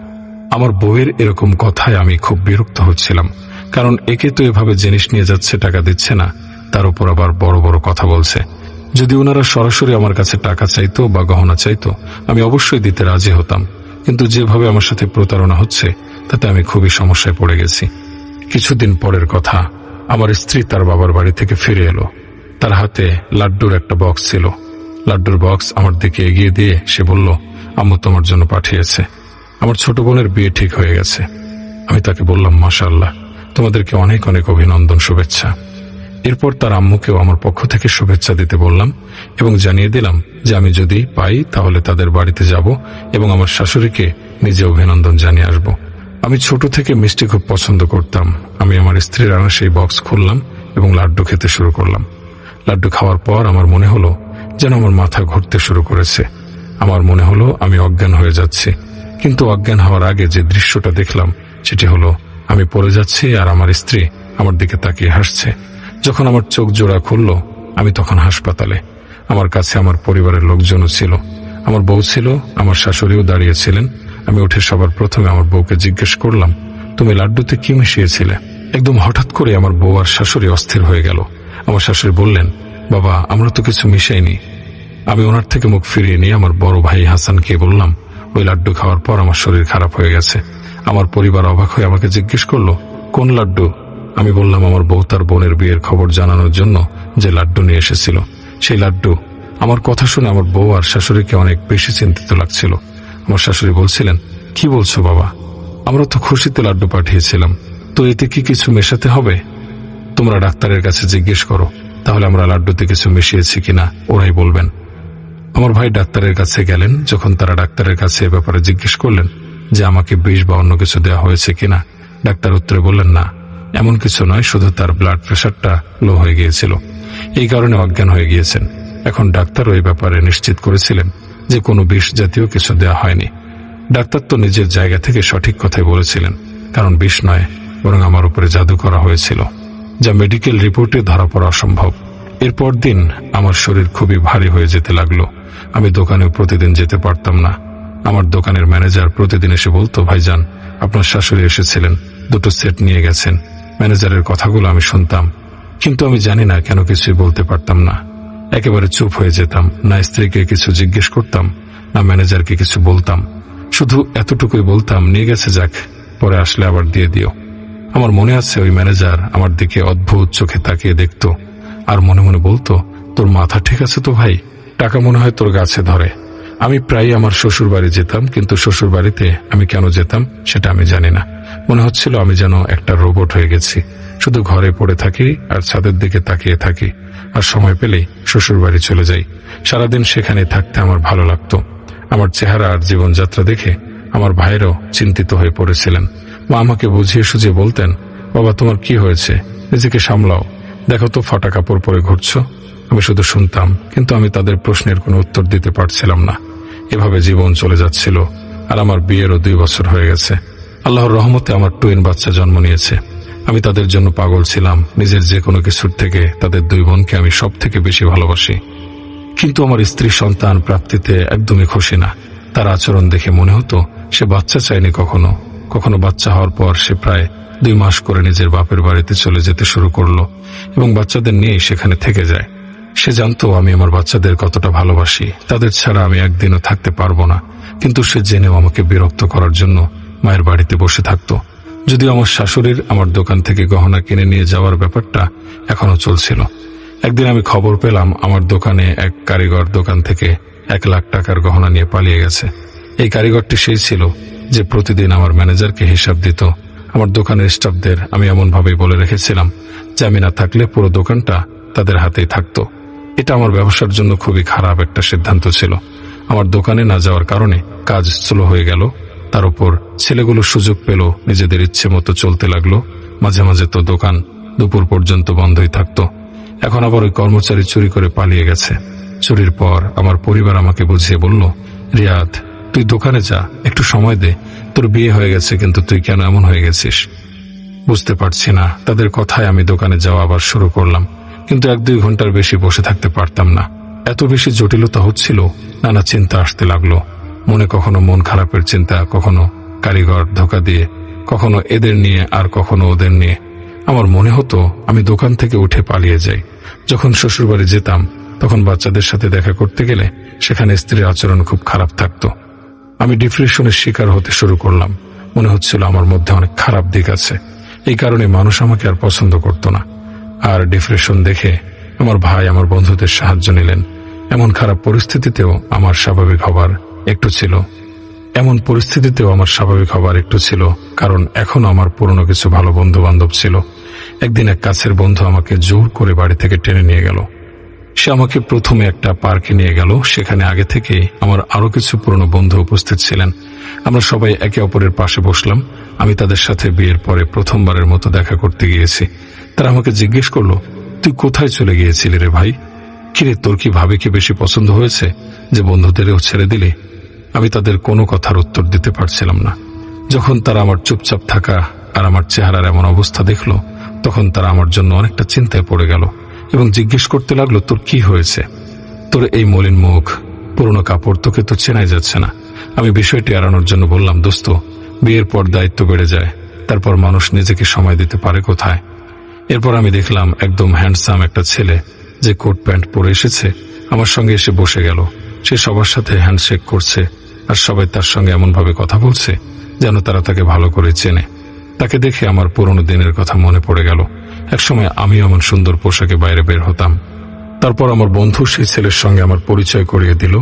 আমার বউয়ের এরকম কথায় আমি খুব বিরক্ত হচ্ছিলাম, কারণ একে তো এভাবে জিনিস নিয়ে যাচ্ছে, টাকা দিচ্ছে না, তার উপর আবার বড় বড় কথা বলছে। যদি ওনারা সরাসরি আমার কাছে টাকা চাইতো বা গহনা চাইতো আমি অবশ্যই দিতে রাজি হতাম, কিন্তু যেভাবে আমার সাথে প্রতারণা হচ্ছে তাতে আমি খুবই সমস্যায় পড়ে গেছি। কিছুদিন পরের কথা, আমার স্ত্রী তার বাবার বাড়ি থেকে ফিরে এলো। তার হাতে লাড্ডুর একটা বক্স ছিল। লাড্ডুর বক্স আমার দিকে এগিয়ে দিয়ে সে বলল, আম্মু তোমার জন্য পাঠিয়েছে। আমার ছোট বোনের বিয়ে ঠিক হয়ে গেছে। আমি তাকে বললাম, মাশাআল্লাহ, তোমাদেরকে অনেক অনেক অভিনন্দন, শুভেচ্ছা। এরপর তার আম্মুকেও আমার পক্ষ থেকে শুভেচ্ছা দিতে বললাম এবং জানিয়ে দিলাম যে আমি যদি পাই তাহলে তাদের বাড়িতে যাব এবং আমার শাশুড়িকে নিজে অভিনন্দন জানিয়ে আসব। আমি ছোট থেকে মিষ্টি খুব পছন্দ করতাম। আমি আমার স্ত্রীর আনা সেই বক্স খুললাম এবং লাড্ডু খেতে শুরু করলাম। লাড্ডু খাওয়ার পর আমার মনে হলো যেন আমার মাথা ঘুরতে শুরু করেছে। আমার মনে হলো আমি অজ্ঞান হয়ে যাচ্ছি, কিন্তু অজ্ঞান হওয়ার আগে যে দৃশ্যটা দেখলাম সেটি হলো আমি পড়ে যাচ্ছি আর আমার স্ত্রী আমার দিকে তাকিয়ে হাসছে। যখন আমার চোখ জোড়া খুলল আমি তখন হাসপাতালে। আমার কাছে আমার পরিবারের লোকজনও ছিল, আমার বউ ছিল, আমার শাশুড়িও দাঁড়িয়েছিলেন। আমি উঠে সবার প্রথমে আমার বউকে জিজ্ঞেস করলাম, তুমি লাড্ডুতে কি মিশিয়েছিলে? একদম হঠাৎ করে আমার বউ আর শাশুড়ি অস্থির হয়ে গেল। আমার শাশুড়ি বললেন, বাবা, আমরা তো কিছু মিশাইনি। আমি ওনার থেকে মুখ ফিরিয়ে নিয়ে আমার বড় ভাই হাসানকে বললাম, ওই লাড্ডু খাওয়ার পর আমার শরীর খারাপ হয়ে গেছে। আমার পরিবার অবাক হয়ে আমাকে জিজ্ঞেস করলো, কোন লাড্ডু? আমি বললাম, আমার বউ তার বোনের বিয়ের খবর জানানোর জন্য যে লাড্ডু নিয়ে এসেছিল, সেই লাড্ডু। আমার কথা শুনে আমার বউ আর শাশুড়িকে অনেক বেশি চিন্তিত লাগছিল। আমার শাশুড়ি বলছিলেন, কি বলছো বাবা, আমরা তো খুশিতে লাড্ডু পাঠিয়েছিলাম, তো এতে কি কিছু মেশাতে হবে? তোমরা ডাক্তারের কাছে জিজ্ঞেস করো, তাহলে আমরা লাড্ডুতে কিছু মিশিয়েছি কিনা ওরাই বলবেন। আমার ভাই ডাক্তারের কাছে গেলেন। যখন তারা ডাক্তারের কাছে এ ব্যাপারে জিজ্ঞেস করলেন যে আমাকে বিষ বা অন্য কিছু দেওয়া হয়েছে কিনা, ডাক্তার উত্তরে বললেন, না, এমন কিছু নয়, শুধু তার ব্লাড প্রেশারটা লো হয়ে গিয়েছিল, এই কারণে অজ্ঞান হয়ে গিয়েছেন। এখন ডাক্তারও এই ব্যাপারে নিশ্চিত করেছিলেন যে কোনো বিষ জাতীয় কিছু দেওয়া হয়নি। ডাক্তার তো নিজের জায়গা থেকে সঠিক কথাই বলেছিলেন, কারণ বিষ নয়, বরং আমার উপরে জাদু করা হয়েছিল, যা মেডিকেল রিপোর্টে ধরা পড়া অসম্ভব। এরপর দিন আমার শরীর খুবই ভারী হয়ে যেতে লাগলো। আমি দোকানেও প্রতিদিন যেতে পারতাম না। আমার দোকানের ম্যানেজার প্রতিদিন এসে বলতো, ভাইজান, আপনার শাশুড়ি এসেছিলেন, 2টো সেট নিয়ে গেছেন। ম্যানেজারের কথাগুলো আমি শুনতাম, কিন্তু আমি জানি না কেন কিছুই বলতে পারতাম না। একেবারে চুপ হয়ে যেতাম, না স্ত্রীকে কিছু জিজ্ঞেস করতাম, না ম্যানেজারকে কিছু বলতাম। শুধু এতটুকুই বলতাম, নিয়ে গেছে, যাক, পরে আসলে আবার দিয়ে দিও। আমার মনে আছে ওই ম্যানেজার আমার দিকে অদ্ভুত চোখে তাকিয়ে দেখত আর মনে মনে বলতো, তোর মাথা ঠিক আছে তো ভাই? টাকা মনে হয় তোর গাছে ধরে। আমি প্রায় আমার শ্বশুর বাড়ি যেতাম, কিন্তু শ্বশুর বাড়িতে আমি কেন যেতাম সেটা আমি জানি না। মনে হচ্ছিল আমি যেন একটা রোবট হয়ে গেছি, শুধু ঘরে পড়ে থাকি আর ছাদের দিকে তাকিয়ে থাকি, আর সময় পেলেই শ্বশুর বাড়ি চলে যাই। সারাদিন সেখানে থাকতে আমার ভালো লাগতো। আমার চেহারা আর জীবনযাত্রা দেখে আমার ভাইরাও চিন্তিত হয়ে পড়েছিলেন। মা আমাকে বুঝিয়ে সুঝিয়ে বলতেন, বাবা, তোমার কি হয়েছে? নিজেকে সামলাও, দেখো তো ফাটা কাপড় পরে ঘুরছো। আমি শুধু শুনতাম, কিন্তু আমি তাদের প্রশ্নের কোনো উত্তর দিতে পারছিলাম না। এভাবে জীবন চলে যাচ্ছিল, আর আমার বিয়েরও 2 বছর হয়ে গেছে। আল্লাহর রহমতে আমার টুইন বাচ্চা জন্ম নিয়েছে। আমি তাদের জন্য পাগল ছিলাম। নিজের যে কোনো কিছুর থেকে তাদের 2 বোনকে আমি সব থেকে বেশি ভালোবাসি। কিন্তু আমার স্ত্রী সন্তান প্রাপ্তিতে একদমই খুশি না। তার আচরণ দেখে মনে হতো সে বাচ্চা চায়নি কখনো। কখনো বাচ্চা হওয়ার পর সে প্রায় 2 মাস করে নিজের বাপের বাড়িতে চলে যেতে শুরু করলো এবং বাচ্চাদের নিয়েই সেখানে থেকে যায়। সে জানতো আমি আমার বাচ্চাদের কতটা ভালোবাসি, তাদের ছাড়া আমি একদিনও থাকতে পারবো না। কিন্তু সে জেনেও আমাকে বিরক্ত করার জন্য মায়ের বাড়িতে বসে থাকতো। যদিও আমার শাশুড়ির আমার দোকান থেকে গহনা কিনে নিয়ে যাওয়ার ব্যাপারটা এখনো চলছিল। একদিন আমি খবর পেলাম আমার দোকানে এক কারিগর দোকান থেকে 1 লাখ টাকার গহনা নিয়ে পালিয়ে গেছে। এই কারিগরটি সেই ছিল যে প্রতিদিন আমার ম্যানেজারকে হিসাব দিত। আমার দোকানের স্টাফদের আমি এমনভাবেই বলে রেখেছিলাম যে আমি না থাকলে পুরো দোকানটা তাদের হাতেই থাকতো। এটা আমার ব্যবসার জন্য খুবই খারাপ একটা সিদ্ধান্ত ছিল। আমার দোকানে না যাওয়ার কারণে কাজ স্লো হয়ে গেল। তার উপর ছেলেগুলো সুযোগ পেল, নিজেদের ইচ্ছে মতো চলতে লাগলো। মাঝে মাঝে তো দোকান দুপুর পর্যন্ত বন্ধই থাকতো। এখন আবার ওই কর্মচারী চুরি করে পালিয়ে গেছে। চুরির পর আমার পরিবার আমাকে বুঝিয়ে বলল, রিয়াদ, তুই দোকানে যা, একটু সময় দে। তোর বিয়ে হয়ে গেছে, কিন্তু তুই কেন এমন হয়ে গেছিস? বুঝতে পারছি না। তাদের কথায় আমি দোকানে যাওয়া আবার শুরু করলাম, কিন্তু 1-2 ঘন্টার বেশি বসে থাকতে পারতাম না। এত বেশি জটিলতা হচ্ছিল, নানা চিন্তা আসতে লাগলো মনে। কখনো মন খারাপের চিন্তা, কখনো কারিগর ধোকা দিয়ে, কখনো এদের নিয়ে, আর কখনো ওদের নিয়ে। আমার মনে হতো আমি দোকান থেকে উঠে পালিয়ে যাই। যখন শ্বশুরবাড়ি যেতাম তখন বাচ্চাদের সাথে দেখা করতে গেলে সেখানে স্ত্রীর আচরণ খুব খারাপ থাকতো। আমি ডিপ্রেশনের শিকার হতে শুরু করলাম। মনে হচ্ছিল আমার মধ্যে অনেক খারাপ দিক আছে, এই কারণে মানুষ আমাকে আর পছন্দ করতো না। আর ডিপ্রেশন দেখে আমার ভাই আমার বন্ধুদের সাহায্য নিলেন। এমন খারাপ পরিস্থিতিতেও আমার স্বাভাবিক হবার একটু ছিল, কারণ এখনো আমার পুরনো কিছু ভালো বন্ধু বান্ধব ছিল। একদিন এক কাছের বন্ধু আমাকে জোর করে বাড়ি থেকে টেনে নিয়ে গেল। সে আমাকে প্রথমে একটা পার্কে নিয়ে গেল। সেখানে আগে থেকে আমার আরো কিছু পুরনো বন্ধু উপস্থিত ছিলেন। আমরা সবাই একে অপরের পাশে বসলাম। আমি তাদের সাথে বিয়ের পরে প্রথমবারের মতো দেখা করতে গিয়েছি। তারা আমাকে জিজ্ঞেস করলো, তুই কোথায় চলে গিয়েছিলি রে ভাই? কিরে, তোর কি ভাবিকে বেশি পছন্দ হয়েছে যে বন্ধুদেরও ছেড়ে দিলি? আমি তাদের কোনো কথার উত্তর দিতে পারছিলাম না। যখন তারা আমার চুপচাপ থাকা আর আমার চেহারার এমন অবস্থা দেখলো, তখন তারা আমার জন্য অনেকটা চিন্তায় পড়ে গেল এবং জিজ্ঞেস করতে লাগলো, তোর কি হয়েছে? তোর এই মলিন মুখ, পুরনো কাপড়, তোকে তো চেনাই যাচ্ছে না। আমি বিষয়টি এড়ানোর জন্য বললাম, দোস্ত, বিয়ের পর দায়িত্ব বেড়ে যায়, তারপর মানুষ নিজেকে সময় দিতে পারে কোথায়? এরপর আমি দেখলাম একদম হ্যান্ডসাম একটা ছেলে, যে কোট প্যান্ট পরে এসেছে, আমার সঙ্গে এসে বসে গেল। সে সবার সাথে হ্যান্ডশেক করছে, আর সবাই তার সঙ্গে এমনভাবে কথা বলছে যেন তারা তাকে ভালো করে চেনে। তাকে দেখে আমার পুরনো দিনের কথা মনে পড়ে গেল। একসময় আমিও এমন সুন্দর পোশাকে বাইরে বের হতাম। তারপর আমার বন্ধু সেই ছেলের সঙ্গে আমার পরিচয় করিয়ে দিল।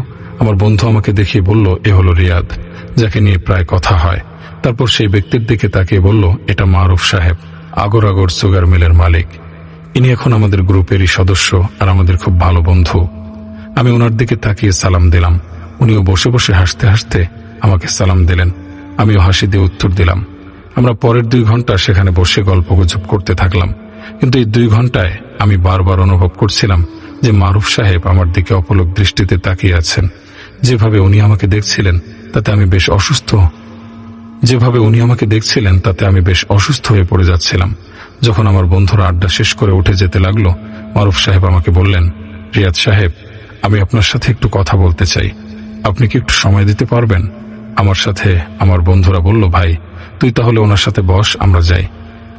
আমার বন্ধু আমাকে দেখিয়ে বলল, এ হলো রিয়াদ, যাকে নিয়ে প্রায় কথা হয়। তারপর সেই ব্যক্তির দিকে তাকিয়ে বলল, এটা মারুফ সাহেব, আগর আগর সুগার মিলের মালিক। ইনি এখন আমাদের গ্রুপেরই সদস্য আর আমাদের খুব ভালো বন্ধু। আমি ওনার দিকে তাকিয়ে সালাম দিলাম। উনিও বসে বসে হাসতে হাসতে আমাকে সালাম দিলেন। আমিও হাসি দিয়ে উত্তর দিলাম। আমরা পরের 2 ঘন্টা সেখানে বসে গল্পগুজব করতে থাকলাম। কিন্তু এই 2 ঘন্টায় আমি বারবার অনুভব করছিলাম যে মারুফ সাহেব আমার দিকে অপলক দৃষ্টিতে তাকিয়ে আছেন। যেভাবে উনি আমাকে দেখছিলেন তাতে আমি বেশ অসুস্থ হয়ে পড়ে যাচ্ছিলাম। যখন আমার বন্ধুরা আড্ডা শেষ করে উঠে যেতে লাগলো, মারুফ সাহেব আমাকে বললেন, রিয়াদ সাহেব, আমি আপনার সাথে একটু কথা বলতে চাই। আপনি কি একটু সময় দিতে পারবেন? আমার সাথে আমার বন্ধুরা বলল, ভাই তুই তাহলে ওনার সাথে বস, আমরা যাই।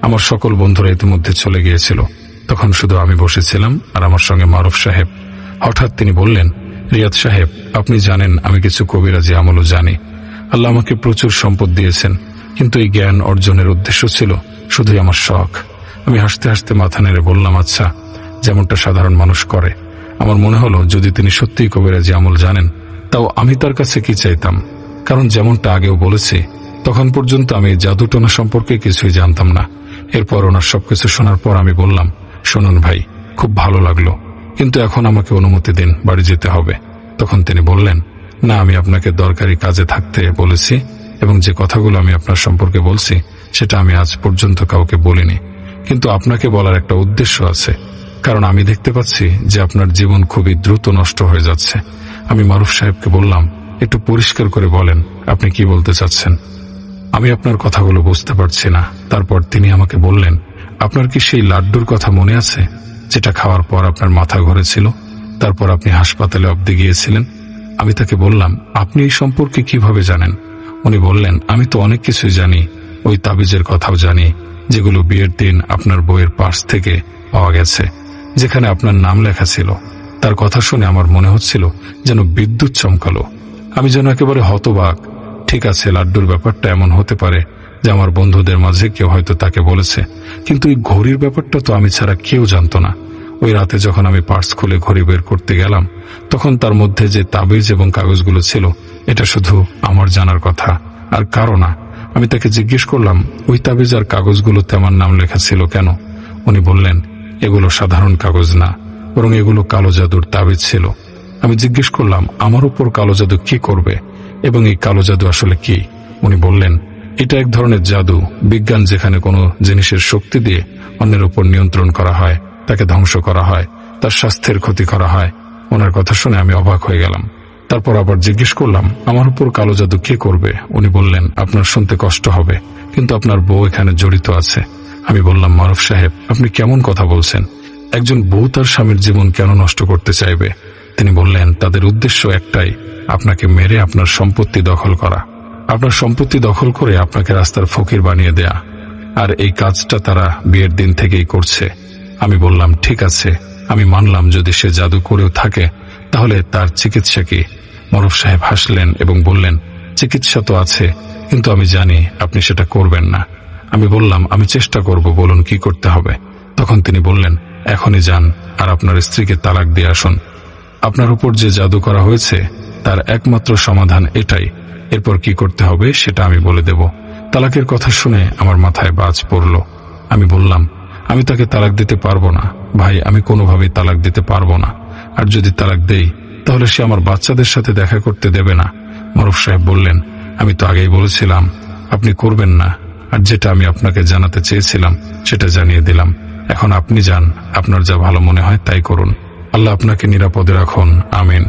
আমার সকল বন্ধুরা ইতিমধ্যে চলে গিয়েছিল। তখন শুধু আমি বসেছিলাম আর আমার সঙ্গে মারুফ সাহেব। হঠাৎ তিনি বললেন, রিয়াদ সাহেব, আপনি জানেন আমি কিছু কবিরাজি আমলও জানি। আল্লাহ আমাকে প্রচুর সম্পদ দিয়েছেন, কিন্তু এই জ্ঞান অর্জনের উদ্দেশ্য ছিল শুধুই আমার শখ। আমি হাসতে হাসতে মাথা নেড়ে বললাম, আচ্ছা, যেমনটা সাধারণ মানুষ করে। আমার মনে হলো যদি তিনি সত্যিই কবিরাজি আমল জানেন, তাও আমি তার কাছে কি চাইতাম? কারণ যেমনটা আগেও বলেছি, তখন পর্যন্ত আমি জাদুটোনা সম্পর্কে কিছুই জানতাম না। এরপর ওনার সবকিছু শোনার পর আমি বললাম, শুনুন ভাই, খুব ভালো লাগলো, কিন্তু এখন আমাকে অনুমতি দিন, বাড়ি যেতে হবে। তখন তিনি বললেন, না, আমি আপনাকে দরকারি কাজে থাকতে বলেছি, এবং যে কথাগুলো আমি আপনার সম্পর্কে বলছি সেটা আমি আজ পর্যন্ত কাউকে বলিনি। কিন্তু আপনাকে বলার একটা উদ্দেশ্য আছে, কারণ আমি দেখতে পাচ্ছি যে আপনার জীবন খুবই দ্রুত নষ্ট হয়ে যাচ্ছে। আমি মারুফ সাহেবকে বললাম, একটু পরিষ্কার করে বলেন আপনি কি বলতে চাচ্ছেন। আমি আপনার কথাগুলো বুঝতে পারছি না। তারপর তিনি আমাকে বললেন, আপনার কি সেই লাড্ডুর কথা মনে আছে, যেটা খাওয়ার পর আপনার মাথা ঘুরেছিল, তারপর আপনি হাসপাতালে অবধি গিয়েছিলেন? আমি তাকে বললাম, আপনি এই সম্পর্কে কিভাবে জানেন? উনি বললেন, আমি তো অনেক কিছুই জানি, ওই তাবিজের কথাও জানি, যেগুলো বিয়ের দিন আপনার বইয়ের পার্স থেকে পাওয়া গেছে, যেখানে আপনার নাম লেখা ছিল। তার কথা শুনে আমার মনে হচ্ছিল যেন বিদ্যুৎ চমকালো। আমি যেন একেবারে হতবাক। ঠিক আছে, লাড্ডুর ব্যাপারটা এমন হতে পারে যে আমার বন্ধুদের মাঝে কেউ হয়তো তাকে বলেছে, কিন্তু এই ঘড়ির ব্যাপারটা তো আমি ছাড়া কেউ জানতো না। ওই রাতে যখন আমি পার্স খুলে ঘড়ি বের করতে গেলাম, তখন তার মধ্যে যে তাবিজ এবং কাগজগুলো ছিল, এটা শুধু আমার জানার কথা, আর কারো না। আমি তাকে জিজ্ঞেস করলাম, ওই তাবিজ আর কাগজগুলোতে আমার নাম লেখা ছিল কেন? উনি বললেন, এগুলো সাধারণ কাগজ না, বরং এগুলো কালো জাদুর তাবিজ ছিল। আমি জিজ্ঞেস করলাম, আমার উপর কালো জাদু কি করবে, এবং এই কালো জাদু আসলে কি? উনি বললেন, এটা এক ধরনের জাদু বিজ্ঞান, যেখানে কোনো জিনিসের শক্তি দিয়ে অন্যের উপর নিয়ন্ত্রণ করা হয়, তাকে ধ্বংস করা হয়, তার স্বাস্থ্যের ক্ষতি করা হয়। ওনার কথা শুনে আমি অবাক হয়ে গেলাম। তারপর আবার জিজ্ঞেস করলাম, আমার উপর কালো জাদু কে করবে? উনি বললেন, আপনার শুনতে কষ্ট হবে, কিন্তু আপনার বউ এখানে জড়িত আছে। আমি বললাম, মারুফ সাহেব, আপনি কেমন কথা বলছেন? একজন বউ তার স্বামীর জীবন কেন নষ্ট করতে চাইবে? তিনি বললেন, তাদের উদ্দেশ্য একটাই, আপনাকে মেরে আপনার সম্পত্তি দখল করা, আপনার সম্পত্তি দখল করে আপনাকে রাস্তার ফকির বানিয়ে দেয়া। আর এই কাজটা তারা বিয়ের দিন থেকেই করছে। আমি বললাম, ঠিক আছে, আমি মানলাম যদি সে জাদু করেও থাকে, তাহলে তার চিকিৎসা কি? মারুফ সাহেব হাসলেন এবং বললেন, চিকিৎসা তো আছে, কিন্তু আমি জানি আপনি সেটা করবেন না। আমি বললাম, আমি চেষ্টা করব, বলুন কি করতে হবে। তখন তিনি বললেন, এখনই যান আর আপনার স্ত্রীকে তালাক দিয়ে আসুন। আপনার উপর যে জাদু করা হয়েছে তার একমাত্র সমাধান এটাই। এরপর কি করতে হবে সেটা আমি বলে দেব। তালাকের কথা শুনে আমার মাথায় বাজ পড়ল। আমি বললাম, আমি তাকে তালাক দিতে পারবো না ভাই, আমি কোনোভাবেই তালাক দিতে পারবো না। আর যদি তালাক দেই, তাহলে সে আমার বাচ্চাদের সাথে দেখা করতে দেবে না। মারুফ সাহেব বললেন, আমি তো আগেই বলেছিলাম আপনি করবেন না, আর যেটা আমি আপনাকে জানাতে চেয়েছিলাম সেটা জানিয়ে দিলাম। এখন আপনি যান, আপনার যা ভালো মনে হয় তাই করুন। আল্লাহ আপনাকে নিরাপদে রাখুন, আমিন।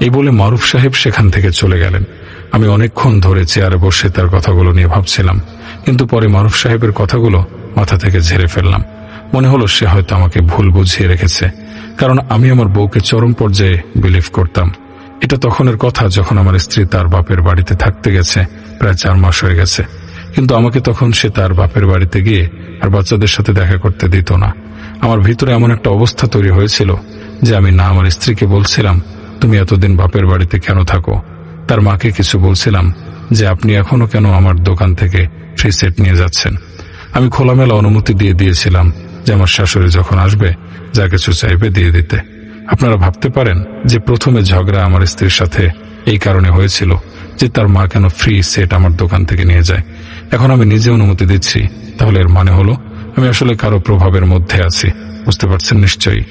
এই বলে মারুফ সাহেব সেখান থেকে চলে গেলেন। আমি অনেকক্ষণ ধরে চেয়ারে বসে তার কথাগুলো নিয়ে ভাবছিলাম, কিন্তু পরে মারুফ সাহেবের কথাগুলো মাথা থেকে ঝেড়ে ফেললাম। মনে হলো সে হয়তো আমাকে ভুল বুঝিয়ে রেখেছে, কারণ আমি আমার বউকে চরম পর্যায়ে বিলিভ করতাম। এটা তখনের কথা যখন আমার স্ত্রী তার বাপের বাড়িতে থাকতে গেছে, প্রায় 4 মাস হয়ে গেছে। কিন্তু আমাকে তখন সে তার বাপের বাড়িতে গিয়ে আর বাচ্চাদের সাথে দেখা করতে দিত না। আমার ভিতরে এমন একটা অবস্থা তৈরি হয়েছিল যে আমি না আমার স্ত্রীকে বলছিলাম, তুমি এতদিন বাপের বাড়িতে কেন থাকো, তার মাকে কিছু বলছিলাম যে আপনি এখনো কেন আমার দোকান থেকে ফ্রি সেট নিয়ে যাচ্ছেন। আমি খোলামেলা অনুমতি দিয়ে দিয়েছিলাম যে আমার শাশুড়ি যখন আসবে যা কিছু চাইবে দিয়ে দিতে। আপনারা ভাবতে পারেন যে প্রথমে ঝগড়া আমার স্ত্রীর সাথে এই কারণে হয়েছিল যে তার মা কেন ফ্রি সেট আমার দোকান থেকে নিয়ে যায়। এখন আমি নিজে অনুমতি দিচ্ছি, তাহলে এর মানে হলো আমি আসলে কারো প্রভাবের মধ্যে আছি। বুঝতে পারছেন নিশ্চয়ই।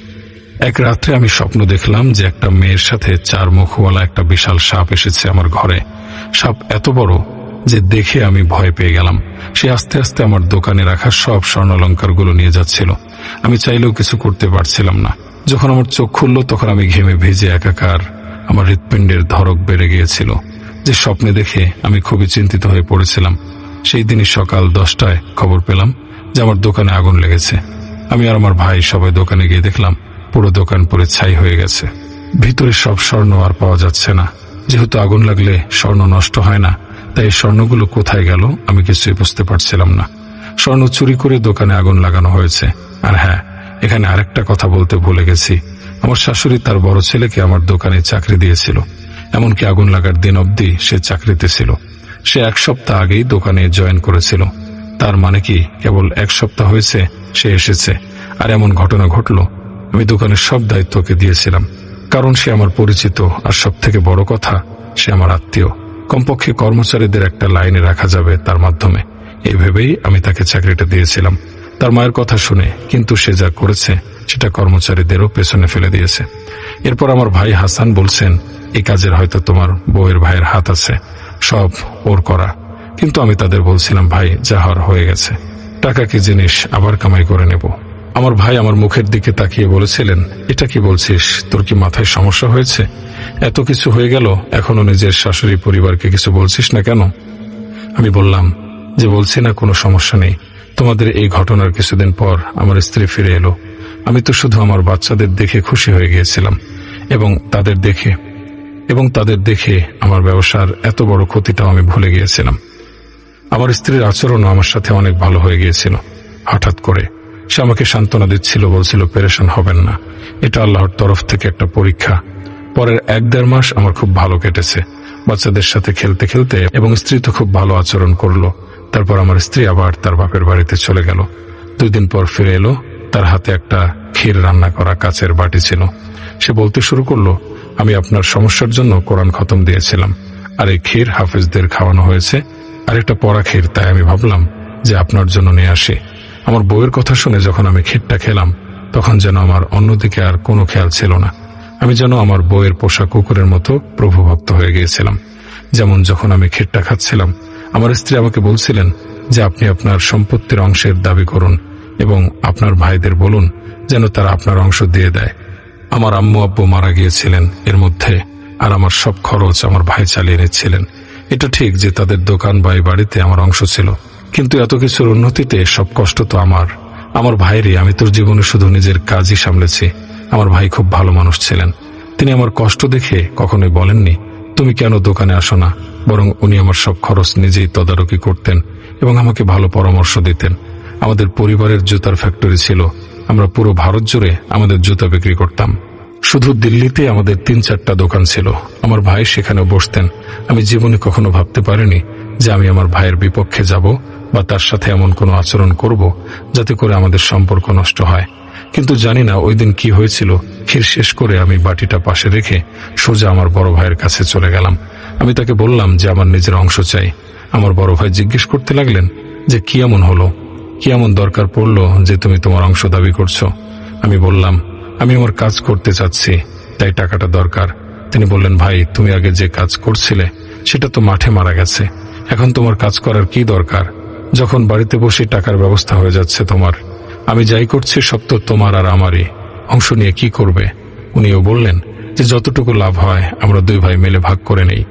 এক রাত্রে আমি স্বপ্ন দেখলাম যে একটা মেয়ের সাথে 4 মুখওয়ালা একটা বিশাল সাপ এসেছে আমার ঘরে। সাপ এত বড় যে দেখে আমি ভয় পেয়ে গেলাম। সে আস্তে আস্তে আমার দোকানে রাখা সব স্বর্ণালঙ্কারগুলো নিয়ে যাচ্ছিল। আমি চাইলেও কিছু করতে পারছিলাম না। যখন আমার চোখ খুলল তখন আমি ঘেমে ভিজে একাকার। আমার হৃৎপিণ্ডের ধড়ক বেড়ে গিয়েছিল। যে স্বপ্নে দেখে আমি খুবই চিন্তিত হয়ে পড়েছিলাম। সেই দিনই সকাল 10টায় খবর পেলাম যে আমার দোকানে আগুন লেগেছে। আমি আর আমার ভাই সবাই দোকানে গিয়ে দেখলাম পুরো দোকান পুড়ে ছাই হয়ে গেছে। ভিতরে সব স্বর্ণ আর পাওয়া যাচ্ছে না। যেহেতু আগুন লাগলে স্বর্ণ নষ্ট হয় না, তাই এই স্বর্ণগুলো কোথায় গেল আমি কিছুই বুঝতে পারছিলাম না। স্বর্ণ চুরি করে দোকানে আগুন লাগানো হয়েছে। আর হ্যাঁ, এখানে আরেকটা কথা বলতে ভুলে গেছি। আমার শাশুড়ি তার বড় ছেলেকে আমার দোকানে চাকরি দিয়েছিল। এমনকি আগুন লাগার দিন অবধি সে চাকরিতে ছিল। সে 1 সপ্তাহ আগেই দোকানে জয়েন করেছিল। তার মানে কি কেবল 1 সপ্তাহ হয়েছে সে এসেছে, আর এমন ঘটনা ঘটল। আমি দোকানের সব দায়িত্বকে দিয়েছিলাম, কারণ সে আমার পরিচিত, আর সব থেকে বড় কথা সে আমার আত্মীয়। কমপক্ষে কর্মচারীদের একটা লাইনে রাখা যাবে তার মাধ্যমে, এই ভেবেই আমি তাকে চাকরিটা দিয়েছিলাম। তার মায়ের কথা শুনে কিন্তু সে যা করেছে সেটা কর্মচারীদেরও পেছনে ফেলে দিয়েছে। এরপর আমার ভাই হাসান বলছেন, এই কাজের হয়তো তোমার বউয়ের ভাইয়ের হাত আছে, সব ওর করা। কিন্তু আমি তাদের বলছিলাম, ভাই যা হওয়ার হয়ে গেছে, টাকা কি জিনিস, আবার কামাই করে নেব। আমার ভাই আমার মুখের দিকে তাকিয়ে বলেছিলেন, এটা কি বলছিস, তোর কি মাথায় সমস্যা হয়েছে? এত কিছু হয়ে গেল, এখনো নিজের শাশুড়ি পরিবারকে কিছু বলছিস না কেন? আমি বললাম যে বলছি না, কোনো সমস্যা নেই। তোমাদের এই ঘটনার কিছুদিন পর আমার স্ত্রী ফিরে এলো। আমি তো শুধু আমার বাচ্চাদের দেখে খুশি হয়ে গিয়েছিলাম, এবং তাদের দেখে আমার ব্যবসার এত বড় ক্ষতিটাও আমি ভুলে গিয়েছিলাম। আমার স্ত্রীর আচরণও আমার সাথে অনেক ভালো হয়ে গিয়েছিল। হঠাৎ করে সে আমাকে সান্ত্বনা দিচ্ছিল, বলছিল পেরেশান হবেন না, এটা আল্লাহর তরফ থেকে একটা পরীক্ষা। পরের 1-1.5 মাস আমার খুব ভালো কেটেছে, বাচ্চাদের সাথে খেলতে খেলতে, এবং স্ত্রী তো খুব ভালো আচরণ করলো। তারপর আমার স্ত্রী আবার তার বাপের বাড়িতে চলে গেল। 2 দিন পর ফিরে এলো। তার হাতে একটা ক্ষীর রান্না করা কাচের বাটি ছিল। সে বলতে শুরু করলো, আমি আপনার সমস্যার জন্য কোরআন খতম দিয়েছিলাম, আর এই ক্ষীর হাফেজদের খাওয়ানো হয়েছে, আর একটা পড়া ক্ষীর, তাই আমি ভাবলাম যে আপনার জন্য নিয়ে আসি। আমার বউয়ের কথা শুনে যখন আমি ক্ষীরটা খেলাম, তখন যেন আমার অন্যদিকে আর কোনো খেয়াল ছিল না। আমি যেন আমার বউয়ের পোষা কুকুরের মতো প্রভুভক্ত হয়ে গিয়েছিলাম। যেমন যখন আমি ক্ষীরটা খাচ্ছিলাম, আমার স্ত্রী আমাকে বলছিলেন যে আপনি আপনার সম্পত্তির অংশের দাবি করুন এবং আপনার ভাইদের বলুন যেন তারা আপনার অংশ দিয়ে দেয়। আমার আম্মু আব্বু মারা গিয়েছিলেন এর মধ্যে, আর আমার সব খরচ আমার ভাই চালিয়ে নিচ্ছিলেন। এটা ঠিক যে তাদের দোকান বা বাড়িতে আমার অংশ ছিল, কিন্তু এত কিছুর উন্নতিতে সব কষ্ট তো আমার ভাইরই। আমি তোর জীবনে শুধু নিজের কাজই সামলেছি। আমার ভাই খুব ভালো মানুষ ছিলেন। তিনি আমার কষ্ট দেখে কখনোই বলেননি তুমি কেন দোকানে আসো না, বরং উনি আমার সব খরচ নিজেই তদারকি করতেন এবং আমাকে ভালো পরামর্শ দিতেন। আমাদের পরিবারের জুতার ফ্যাক্টরি ছিল। আমরা পুরো ভারত জুড়ে আমাদের জুতা বিক্রি করতাম। শুধু দিল্লিতে আমাদের 3-4টা দোকান ছিল। আমার ভাই সেখানে বসতেন। আমি জীবনে কখনো ভাবতে পারিনি যে আমি আমার ভাইয়ের বিপক্ষে যাব বা তার সাথে এমন কোনো আচরণ করব যাতে করে আমাদের সম্পর্ক নষ্ট হয়। কিন্তু জানি না ওই দিন কি হয়েছিল। ক্ষীর শেষ করে আমি বাটিটা পাশে রেখে সোজা আমার বড় ভাইয়ের কাছে চলে গেলাম। আমি তাকে বললাম যে আমার নিজের অংশ চাই। আমার বড় ভাই জিজ্ঞেস করতে লাগলেন যে কি এমন হলো, কি এমন দরকার পড়লো যে তুমি তোমার অংশ দাবি করছো? আমি বললাম আমি আমার কাজ করতে চাচ্ছি, তাই টাকাটা দরকার। তিনি বললেন, ভাই তুমি আগে যে কাজ করছিলে সেটা তো মাঠে মারা গেছে, এখন তোমার কাজ করার কি দরকার, যখন বাড়িতে বসে টাকার ব্যবস্থা হয়ে যাচ্ছে তোমার। আমি যাই করছি সব তো তোমার আর আমারই, অংশ নিয়ে কি করবে? উনিও বললেন যে যতটুকু লাভ হয় আমরা 2 ভাই মিলে ভাগ করে নেই,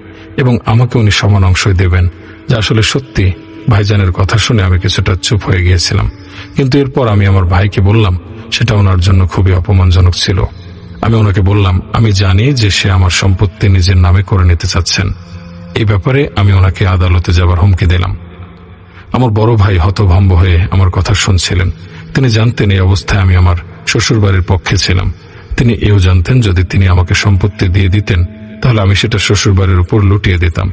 এবং আমাকে উনি সমান অংশই দেবেন। যা আসলে সত্যি। ভাইজানের কথা শুনে আমি কিছুটা চুপ হয়ে গিয়েছিলাম, কিন্তু এরপর আমি আমার ভাইকে বললাম সেটা ওনার জন্য খুবই অপমানজনক ছিল। আমি ওনাকে বললাম আমি জানি যে সে আমার সম্পত্তি নিজের নামে করে নিতে চাচ্ছেন। এই ব্যাপারে আমি ওনাকে আদালতে যাবার হুমকি দিলাম। আমার বড় ভাই হতভম্ব হয়ে আমার কথা শুনছিলেন। তিনি জানতেন এই অবস্থায় আমি আমার শ্বশুরবাড়ির পক্ষে ছিলাম। তিনি এও জানতেন যদি তিনি আমাকে সম্পত্তি দিয়ে দিতেন তাহলে আমি সেটা শ্বশুরবাড়ির উপর লুটিয়ে দিতাম।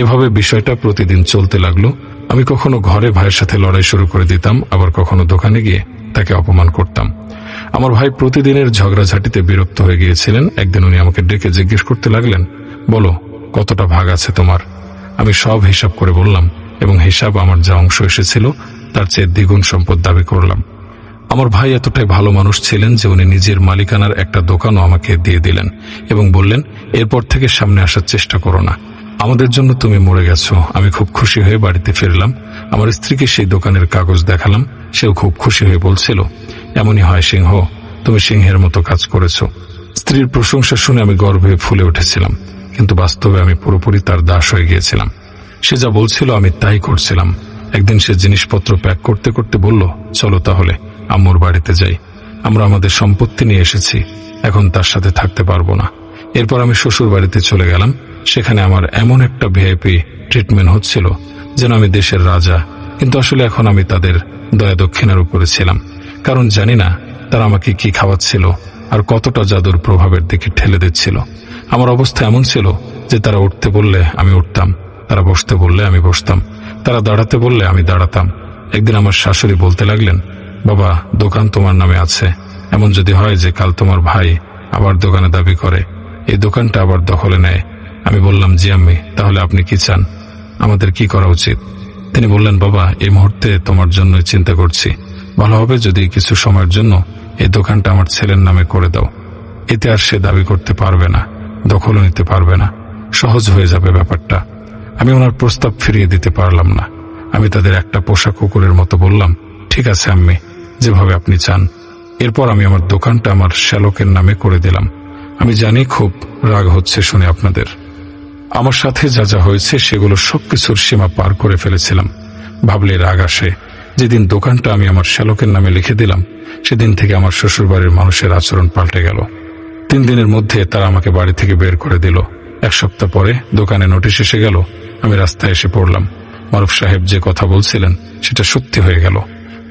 এভাবে বিষয়টা প্রতিদিন চলতে লাগলো। আমি কখনো ঘরে ভাইয়ের সাথে লড়াই শুরু করে দিতাম, আবার কখনো দোকানে গিয়ে তাকে অপমান করতাম। আমার ভাই প্রতিদিনের ঝগড়াঝাটিতে বিরক্ত হয়ে গিয়েছিলেন। একদিন উনি আমাকে ডেকে জিজ্ঞেস করতে লাগলেন, বলো কতটা ভাগ আছে তোমার? আমি সব হিসাব করে বললাম এবং হিসাব আমার যা অংশ এসেছিল তার চেয়ে দ্বিগুণ সম্পদ দাবি করলাম। আমার ভাই এতটাই ভালো মানুষ ছিলেন যে উনি নিজের মালিকানার একটা দোকানও আমাকে দিয়ে দিলেন এবং বললেন, এরপর থেকে সামনে আসার চেষ্টা করো না, আমাদের জন্য তুমি মরে গেছো। আমি খুব খুশি হয়ে বাড়িতে ফিরলাম। আমার স্ত্রীকে সেই দোকানের কাগজ দেখালাম। সেও খুব খুশি হয়ে বলছিল, এমনই হয় সিংহ, তুমি সিংহের মতো কাজ করেছো। স্ত্রীর প্রশংসা শুনে আমি গর্বে ফুলে উঠেছিলাম, কিন্তু বাস্তবে আমি পুরোপুরি তার দাস হয়ে গিয়েছিলাম। সে যা বলছিল আমি তাই করছিলাম। একদিন সে জিনিসপত্র প্যাক করতে করতে বলল, চলো তাহলে আম্মুর বাড়িতে যাই। আমরা আমাদের সম্পত্তি নিয়ে এসেছি, এখন তার সাথে থাকতে পারবো না। এরপর আমি শ্বশুর বাড়িতে চলে গেলাম। সেখানে আমার এমন একটা ভিআইপি ট্রিটমেন্ট হচ্ছিল যেন আমি দেশের রাজা, কিন্তু আসলে এখন আমি তাদের দয়া দক্ষিণার উপরে ছিলাম। কারণ জানি না তারা আমাকে কি খাওয়াচ্ছিল আর কতটা জাদুর প্রভাবের দিকে ঠেলে দিচ্ছিল। আমার অবস্থা এমন ছিল যে তারা উঠতে বললে আমি উঠতাম, তারা বসতে বললে আমি বসতাম, তারা দাঁড়াতে বললে আমি দাঁড়াতাম। একদিন আমার শাশুড়ি বলতে লাগলেন, বাবা দোকান তোমার নামে আছে, এমন যদি হয় যে কাল তোমার ভাই আবার দোকানে দাবি করে, এই দোকানটা আবার দখলে নেয়। আমি বললাম, জি আম্মি, তাহলে আপনি কি চান, আমাদের কি করা উচিত? তিনি বললেন, বাবা এই মুহূর্তে তোমার জন্য চিন্তা করছি, ভালো হবে যদি কিছু সময়ের জন্য এই দোকানটা আমার ছেলের নামে করে দাও। এতে আর সে দাবি করতে পারবে না, দখলও নিতে পারবে না, সহজ হয়ে যাবে ব্যাপারটা। আমি ওনার প্রস্তাব ফিরিয়ে দিতে পারলাম না। আমি তাদের একটা পোষা কুকুরের মতো বললাম, ঠিক আছে আম্মি, যেভাবে আপনি চান। এরপর আমি আমার দোকানটা আমার শ্যালকের নামে করে দিলাম। আমি জানি খুব রাগ হচ্ছে শুনে আপনাদের। আমার সাথে যা যা হয়েছে সেগুলো সবকিছুর সীমা পার করে ফেলেছিলাম। ভাবলে রাগ আসে। যেদিন দোকানটা আমি আমার শ্যালকের নামে লিখে দিলাম সেদিন থেকে আমার শ্বশুরবাড়ির মানুষের আচরণ পাল্টে গেল। 3 দিনের মধ্যে তারা আমাকে বাড়ি থেকে বের করে দিল। 1 সপ্তাহ পরে দোকানে নোটিশ এসে গেল। আমি রাস্তায় এসে পড়লাম। মারুফ সাহেব যে কথা বলছিলেন সেটা সত্যি হয়ে গেল।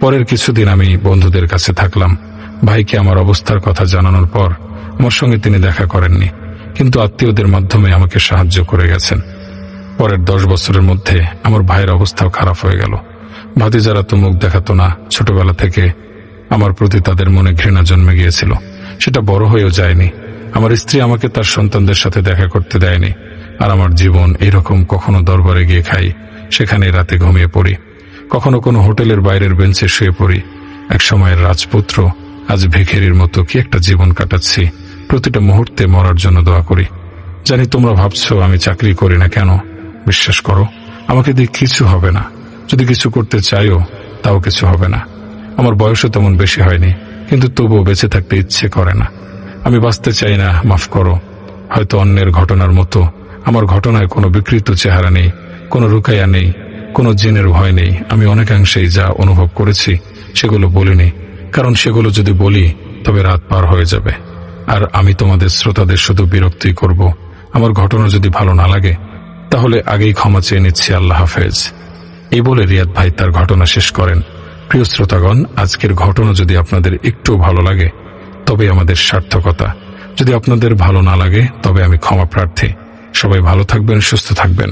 পরের কিছুদিন আমি বন্ধুদের কাছে থাকলাম। ভাইকে আমার অবস্থার কথা জানানোর পর আমার সঙ্গে তিনি দেখা করেননি, কিন্তু আত্মীয়দের মাধ্যমে আমাকে সাহায্য করে গেছেন। পরের 10 বছরের মধ্যে আমার ভাইয়ের অবস্থাও খারাপ হয়ে গেল। ভাতিজারা তো মুখ দেখাতো না। ছোটবেলা থেকে আমার প্রতি তাদের মনে ঘৃণা জন্মে গিয়েছিল, সেটা বড় হয়েও যায়নি। আমার স্ত্রী আমাকে তার সন্তানদের সাথে দেখা করতে দেয়নি। আর আমার জীবন এইরকম, কখনো দরবারে গিয়ে খাই, সেখানে রাতে ঘুমিয়ে পড়ি, কখনো কোনো হোটেলের বাইরের বেঞ্চে শুয়ে পড়ি। এক সময়ের রাজপুত্র, আজ ভিখারির মতো কি একটা জীবন কাটাচ্ছি। প্রতিটা মুহূর্তে মরার জন্য দোয়া করি। জানি তোমরা ভাবছো আমি চাকরি করি না কেন। বিশ্বাস করো, আমাকে দিয়ে কিছু হবে না। যদি কিছু করতে চাইও তাও কিছু হবে না। আমার বয়সও তেমন বেশি হয়নি, কিন্তু তবুও বেঁচে থাকতে ইচ্ছে করে না। আমি বাঁচতে চাই না, মাফ করো। হয়তো অন্যের ঘটনার মতো আমার ঘটনায় কোনো বিকৃত চেহারা নেই, কোনো রুকাইয়া নেই, কোনো জিনের ভয় নেই। আমি অনেকাংশেই যা অনুভব করেছি সেগুলো বলিনি, কারণ সেগুলো যদি বলি তবে রাত পার হয়ে যাবে। আর আমি তোমাদের শ্রোতাদের শুধু বিরক্তই করব। আমার ঘটনা যদি ভালো না লাগে তাহলে আগেই ক্ষমা চেয়ে নিচ্ছি। আল্লাহ হাফেজ। এই বলে রিয়াদ ভাই তার ঘটনা শেষ করেন। প্রিয় শ্রোতাগণ, আজকের ঘটনা যদি আপনাদের একটু ভালো লাগে তবে আমাদের সার্থকতা। যদি আপনাদের ভালো না লাগে তবে আমি ক্ষমা প্রার্থী। সবাই ভালো থাকবেন, সুস্থ থাকবেন।